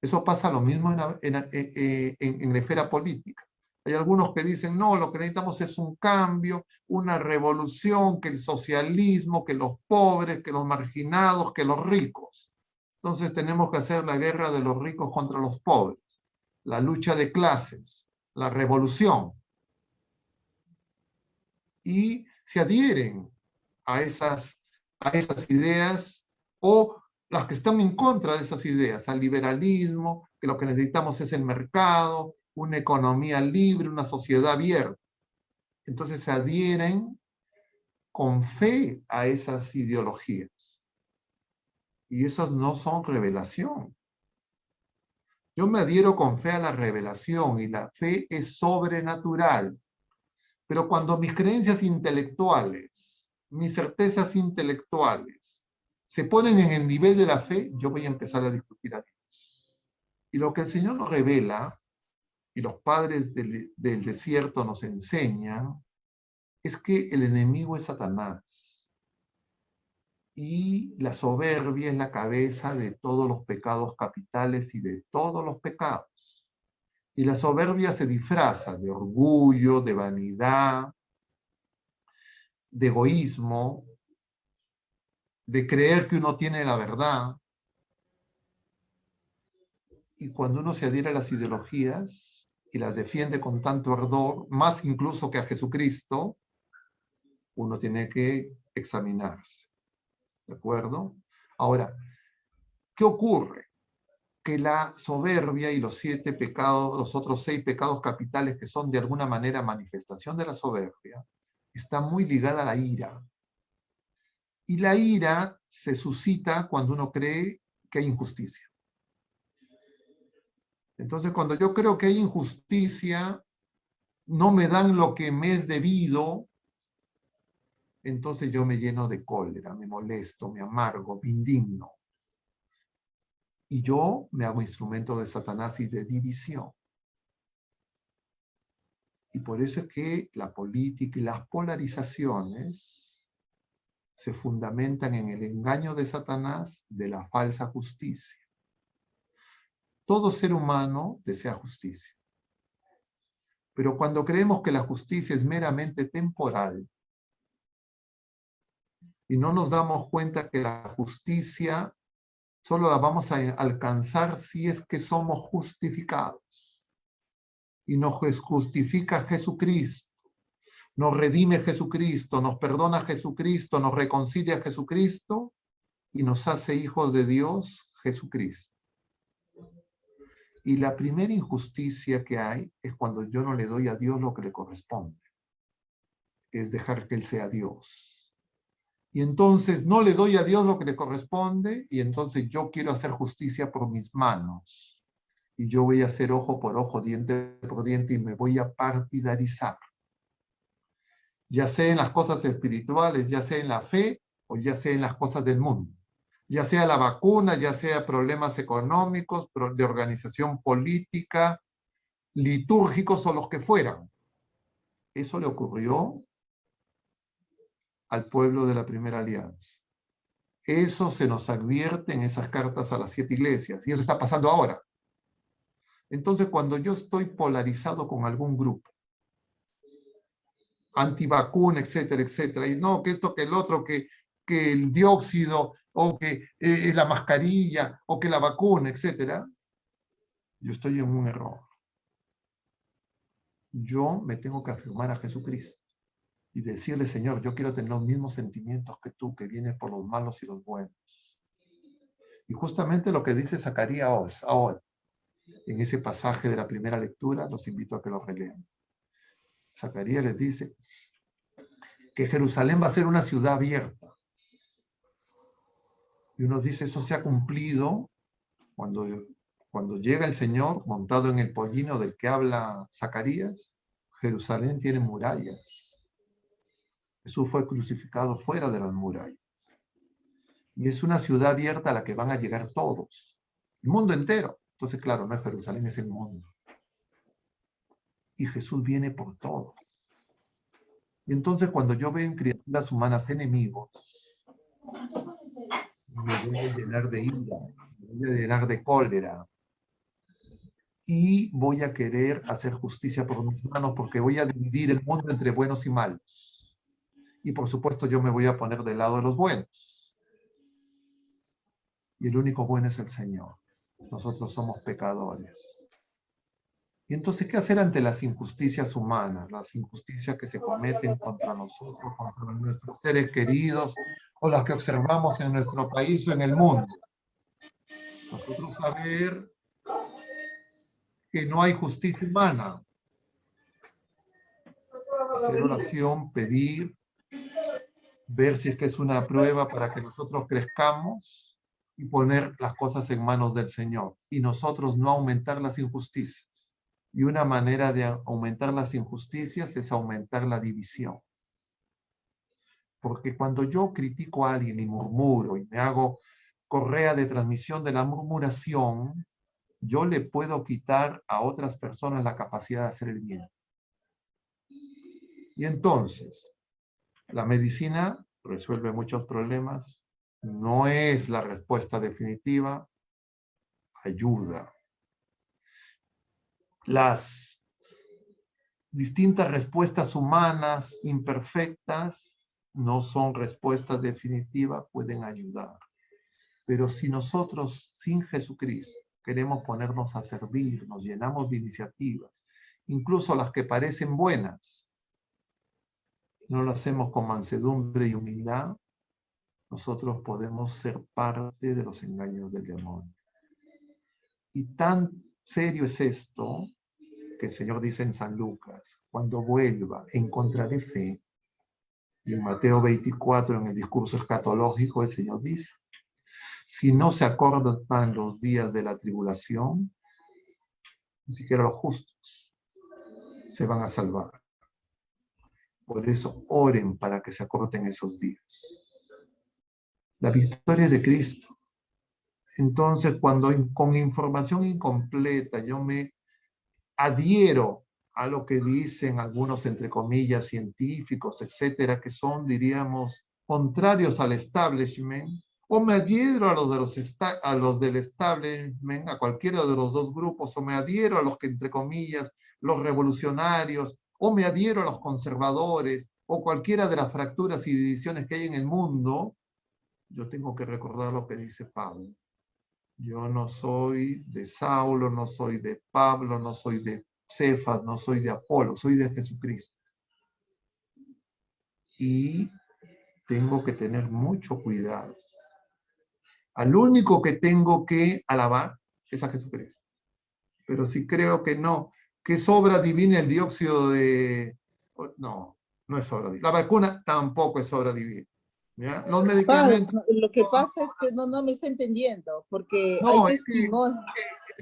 Eso pasa lo mismo en la esfera política. Hay algunos que dicen, no, lo que necesitamos es un cambio, una revolución, que el socialismo, que los pobres, que los marginados, que los ricos. Entonces tenemos que hacer la guerra de los ricos contra los pobres, la lucha de clases, la revolución. Y se adhieren a esas ideas, o las que están en contra de esas ideas, al liberalismo, que lo que necesitamos es el mercado, una economía libre, una sociedad abierta. Entonces se adhieren con fe a esas ideologías. Y esas no son revelación. Yo me adhiero con fe a la revelación, y la fe es sobrenatural. Pero cuando mis creencias intelectuales, mis certezas intelectuales, se ponen en el nivel de la fe, yo voy a empezar a discutir a Dios. Y lo que el Señor nos revela, y los padres del desierto nos enseñan, es que el enemigo es Satanás. Y la soberbia es la cabeza de todos los pecados capitales y de todos los pecados. Y la soberbia se disfraza de orgullo, de vanidad, de egoísmo, de creer que uno tiene la verdad. Y cuando uno se adhiere a las ideologías y las defiende con tanto ardor, más incluso que a Jesucristo, uno tiene que examinarse. ¿De acuerdo? Ahora, ¿qué ocurre? Que la soberbia y los 7 pecados, los otros 6 pecados capitales, que son de alguna manera manifestación de la soberbia, está muy ligada a la ira. Y la ira se suscita cuando uno cree que hay injusticia. Entonces, cuando yo creo que hay injusticia, no me dan lo que me es debido, entonces yo me lleno de cólera, me molesto, me amargo, me indigno. Y yo me hago instrumento de Satanás y de división. Y por eso es que la política y las polarizaciones se fundamentan en el engaño de Satanás de la falsa justicia. Todo ser humano desea justicia. Pero cuando creemos que la justicia es meramente temporal y no nos damos cuenta que la justicia solo la vamos a alcanzar si es que somos justificados. Y nos justifica Jesucristo, nos redime Jesucristo, nos perdona Jesucristo, nos reconcilia Jesucristo y nos hace hijos de Dios Jesucristo. Y la primera injusticia que hay es cuando yo no le doy a Dios lo que le corresponde. Es dejar que Él sea Dios. Y entonces no le doy a Dios lo que le corresponde, y entonces yo quiero hacer justicia por mis manos. Y yo voy a hacer ojo por ojo, diente por diente, y me voy a partidarizar. Ya sea en las cosas espirituales, ya sea en la fe, o ya sea en las cosas del mundo. Ya sea la vacuna, ya sea problemas económicos, de organización política, litúrgicos o los que fueran. Eso le ocurrió al pueblo de la primera alianza. Eso se nos advierte en esas cartas a las 7 iglesias, y eso está pasando ahora. Entonces, cuando yo estoy polarizado con algún grupo, antivacuna, etcétera, etcétera, y no, que esto, que el otro, que el dióxido, o que la mascarilla, o que la vacuna, etcétera, yo estoy en un error. Yo me tengo que afirmar a Jesucristo y decirle, Señor, yo quiero tener los mismos sentimientos que tú, que vienes por los malos y los buenos. Y justamente lo que dice Zacarías ahora, en ese pasaje de la primera lectura, los invito a que lo relean. Zacarías les dice que Jerusalén va a ser una ciudad abierta. Y uno dice, eso se ha cumplido cuando llega el Señor montado en el pollino del que habla Zacarías. Jerusalén tiene murallas. Jesús fue crucificado fuera de las murallas. Y es una ciudad abierta a la que van a llegar todos, el mundo entero. Entonces, claro, no es Jerusalén, es el mundo. Y Jesús viene por todos. Y entonces, cuando yo veo en criaturas humanas enemigos, me voy a llenar de ira, me voy a llenar de cólera, y voy a querer hacer justicia por mis manos porque voy a dividir el mundo entre buenos y malos. Y por supuesto yo me voy a poner del lado de los buenos. Y el único bueno es el Señor. Nosotros somos pecadores. Y entonces, ¿qué hacer ante las injusticias humanas? Las injusticias que se cometen contra nosotros, contra nuestros seres queridos, o las que observamos en nuestro país o en el mundo. Nosotros saber que no hay justicia humana. Hacer oración, pedir, ver si es que es una prueba para que nosotros crezcamos y poner las cosas en manos del Señor. Y nosotros no aumentar las injusticias. Y una manera de aumentar las injusticias es aumentar la división. Porque cuando yo critico a alguien y murmuro y me hago correa de transmisión de la murmuración, yo le puedo quitar a otras personas la capacidad de hacer el bien. Y entonces, la medicina resuelve muchos problemas, no es la respuesta definitiva, ayuda. Las distintas respuestas humanas imperfectas no son respuestas definitivas, pueden ayudar. Pero si nosotros, sin Jesucristo, queremos ponernos a servir, nos llenamos de iniciativas, incluso las que parecen buenas, no lo hacemos con mansedumbre y humildad, nosotros podemos ser parte de los engaños del demonio. Y tan serio es esto, que el Señor dice en San Lucas, cuando vuelva encontraré fe. Y en Mateo 24, en el discurso escatológico, el Señor dice, si no se acortan los días de la tribulación, ni siquiera los justos se van a salvar. Por eso oren para que se acorten esos días. La victoria es de Cristo. Entonces, cuando con información incompleta yo me adhiero a lo que dicen algunos, entre comillas, científicos, etcétera, que son, diríamos, contrarios al establishment, o me adhiero a los del establishment, a cualquiera de los dos grupos, o me adhiero a los que, entre comillas, los revolucionarios, o me adhiero a los conservadores, o cualquiera de las fracturas y divisiones que hay en el mundo, yo tengo que recordar lo que dice Pablo. Yo no soy de Saulo, no soy de Pablo, no soy de Cefas, no soy de Apolo, soy de Jesucristo. Y tengo que tener mucho cuidado. Al único que tengo que alabar es a Jesucristo. Pero si creo que no, que es obra divina el dióxido de... No, no es obra divina. La vacuna tampoco es obra divina. ¿Ya? Los medicamentos... Padre, lo que pasa es que no me está entendiendo, porque no, hay es testimonio.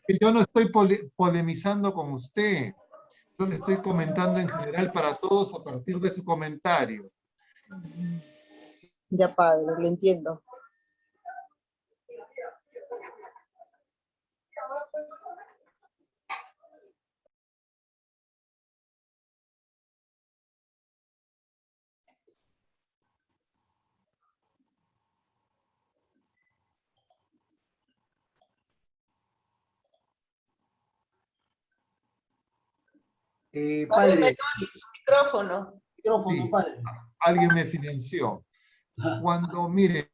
que yo no estoy polemizando con usted. Yo le estoy comentando en general para todos a partir de su comentario. Ya, padre, le entiendo. Padre, Su micrófono. micrófono, Sí, padre. alguien me silenció. Cuando, miren,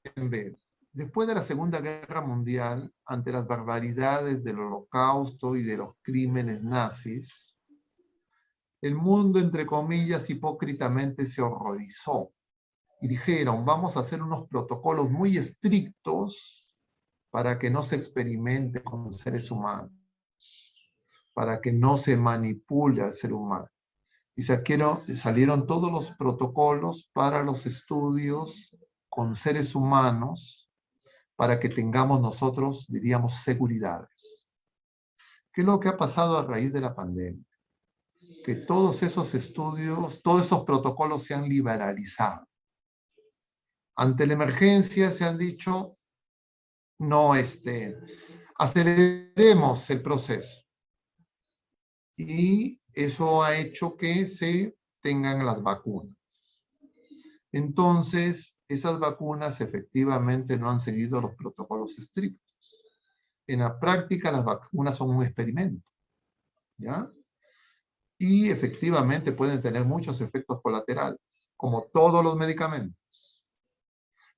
después de la Segunda Guerra Mundial, ante las barbaridades del Holocausto y de los crímenes nazis, el mundo, entre comillas, hipócritamente se horrorizó y dijeron, vamos a hacer unos protocolos muy estrictos para que no se experimente con seres humanos, para que no se manipule al ser humano. Y salieron todos los protocolos para los estudios con seres humanos para que tengamos nosotros, diríamos, seguridades. ¿Qué es lo que ha pasado a raíz de la pandemia? Que todos esos estudios, todos esos protocolos se han liberalizado. Ante la emergencia se han dicho, no, aceleremos el proceso. Y eso ha hecho que se tengan las vacunas. Entonces, esas vacunas efectivamente no han seguido los protocolos estrictos. En la práctica, las vacunas son un experimento. ¿ya? Y efectivamente pueden tener muchos efectos colaterales, como todos los medicamentos.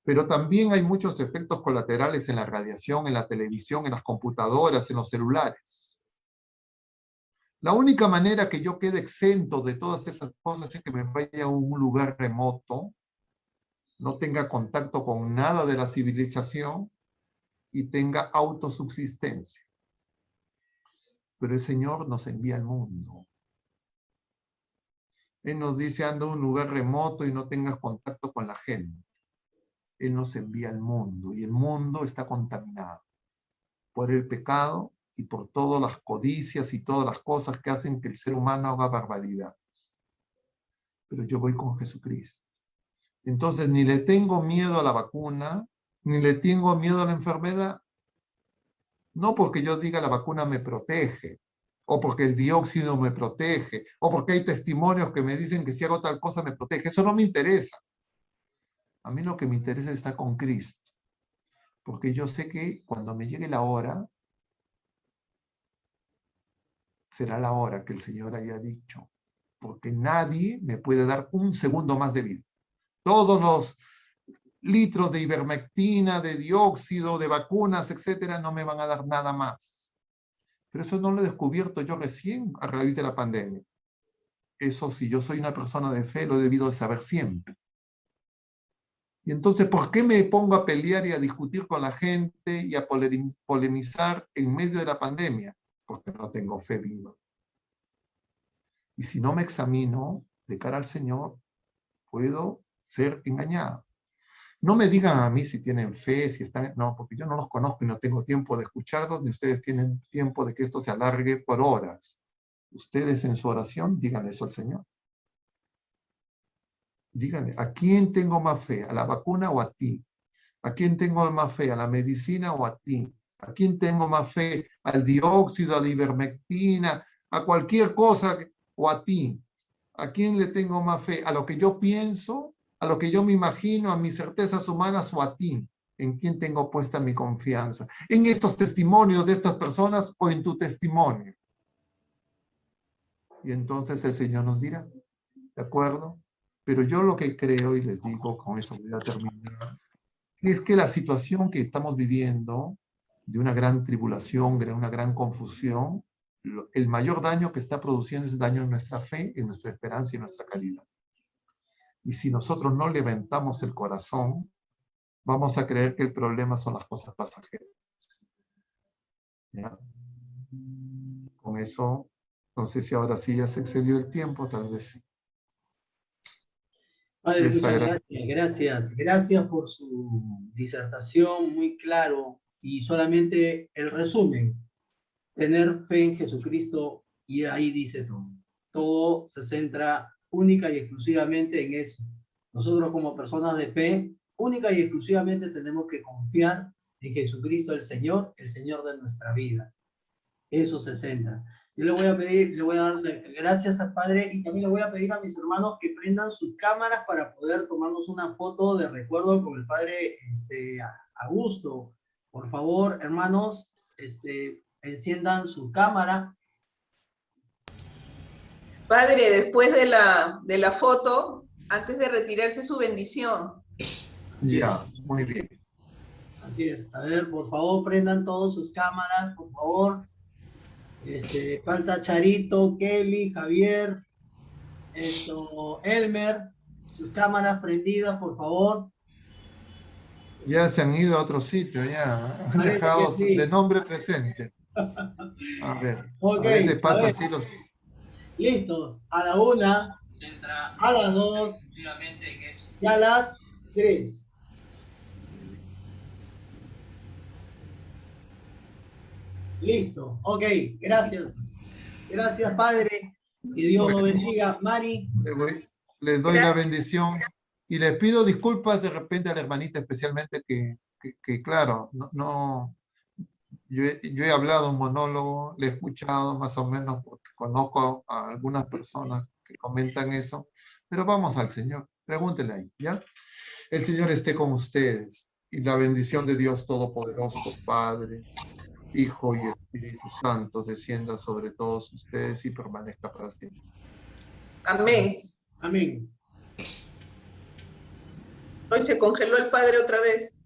Pero también hay muchos efectos colaterales en la radiación, en la televisión, en las computadoras, en los celulares. La única manera que yo quede exento de todas esas cosas es que me vaya a un lugar remoto, no tenga contacto con nada de la civilización y tenga autosubsistencia. Pero el Señor nos envía al mundo. Él nos dice, anda a un lugar remoto y no tengas contacto con la gente. Él nos envía al mundo y el mundo está contaminado por el pecado y por todas las codicias y todas las cosas que hacen que el ser humano haga barbaridades. Pero yo voy con Jesucristo. Entonces ni le tengo miedo a la vacuna, ni le tengo miedo a la enfermedad. No porque yo diga la vacuna me protege, o porque el dióxido me protege, o porque hay testimonios que me dicen que si hago tal cosa me protege. Eso no me interesa. A mí lo que me interesa es estar con Cristo. Porque yo sé que cuando me llegue la hora, será la hora que el Señor haya dicho. Porque nadie me puede dar un segundo más de vida. Todos los litros de ivermectina, de dióxido, de vacunas, etcétera, no me van a dar nada más. Pero eso no lo he descubierto yo recién a raíz de la pandemia. Eso, si yo soy una persona de fe, lo he debido de saber siempre. Y entonces, ¿por qué me pongo a pelear y a discutir con la gente y a polemizar en medio de la pandemia? Porque no tengo fe viva. Y si no me examino de cara al Señor, puedo ser engañado. No me digan a mí si tienen fe, si están... No, porque yo no los conozco y no tengo tiempo de escucharlos, ni ustedes tienen tiempo de que esto se alargue por horas. Ustedes en su oración, díganle eso al Señor. Díganle, ¿a quién tengo más fe? ¿A la vacuna o a ti? ¿A quién tengo más fe? ¿A la medicina o a ti? ¿A quién tengo más fe? ¿Al dióxido, a la ivermectina, a cualquier cosa o a ti? ¿A quién le tengo más fe? ¿A lo que yo pienso? ¿A lo que yo me imagino? ¿A mis certezas humanas o a ti? ¿En quién tengo puesta mi confianza? ¿En estos testimonios de estas personas o en tu testimonio? Y entonces el Señor nos dirá, ¿de acuerdo? Pero yo lo que creo, y les digo, con eso voy a terminar, es que la situación que estamos viviendo, de una gran tribulación, de una gran confusión, el mayor daño que está produciendo es daño en nuestra fe, en nuestra esperanza y en nuestra calidad. Y si nosotros no levantamos el corazón, vamos a creer que el problema son las cosas pasajeras. ¿Ya? Con eso, no sé si ahora sí ya se excedió el tiempo, tal vez sí. Padre, muchas gracias. Gracias por su disertación, muy claro. Y solamente el resumen, tener fe en Jesucristo, y ahí dice todo. Todo se centra única y exclusivamente en eso. Nosotros como personas de fe, única y exclusivamente tenemos que confiar en Jesucristo el Señor de nuestra vida. Eso se centra. Yo le voy a pedir, le voy a dar gracias al Padre, y también le voy a pedir a mis hermanos que prendan sus cámaras para poder tomarnos una foto de recuerdo con el Padre Augusto. Por favor, hermanos, enciendan su cámara. Padre, después de la foto, antes de retirarse, su bendición. Ya, muy bien. Así es. A ver, por favor, prendan todos sus cámaras, por favor. Falta Charito, Kelly, Javier, Elmer, sus cámaras prendidas, por favor. Ya se han ido a otro sitio, ya. Han dejado sí. de nombre presente. A ver, Okay, a veces pasa así los... Listos. A la 1, a las 2 y a las 3. Listo. Ok, gracias. Gracias, Padre. Que Dios lo bendiga. Mari. Les doy la bendición y les pido disculpas de repente a la hermanita, especialmente que claro, yo he hablado un monólogo, le he escuchado más o menos porque conozco a algunas personas que comentan eso, pero vamos al Señor, pregúntenle ahí, ¿ya? El Señor esté con ustedes y la bendición de Dios Todopoderoso, Padre, Hijo y Espíritu Santo, descienda sobre todos ustedes y permanezca para siempre. Amén. Amén. Hoy se congeló el Padre otra vez.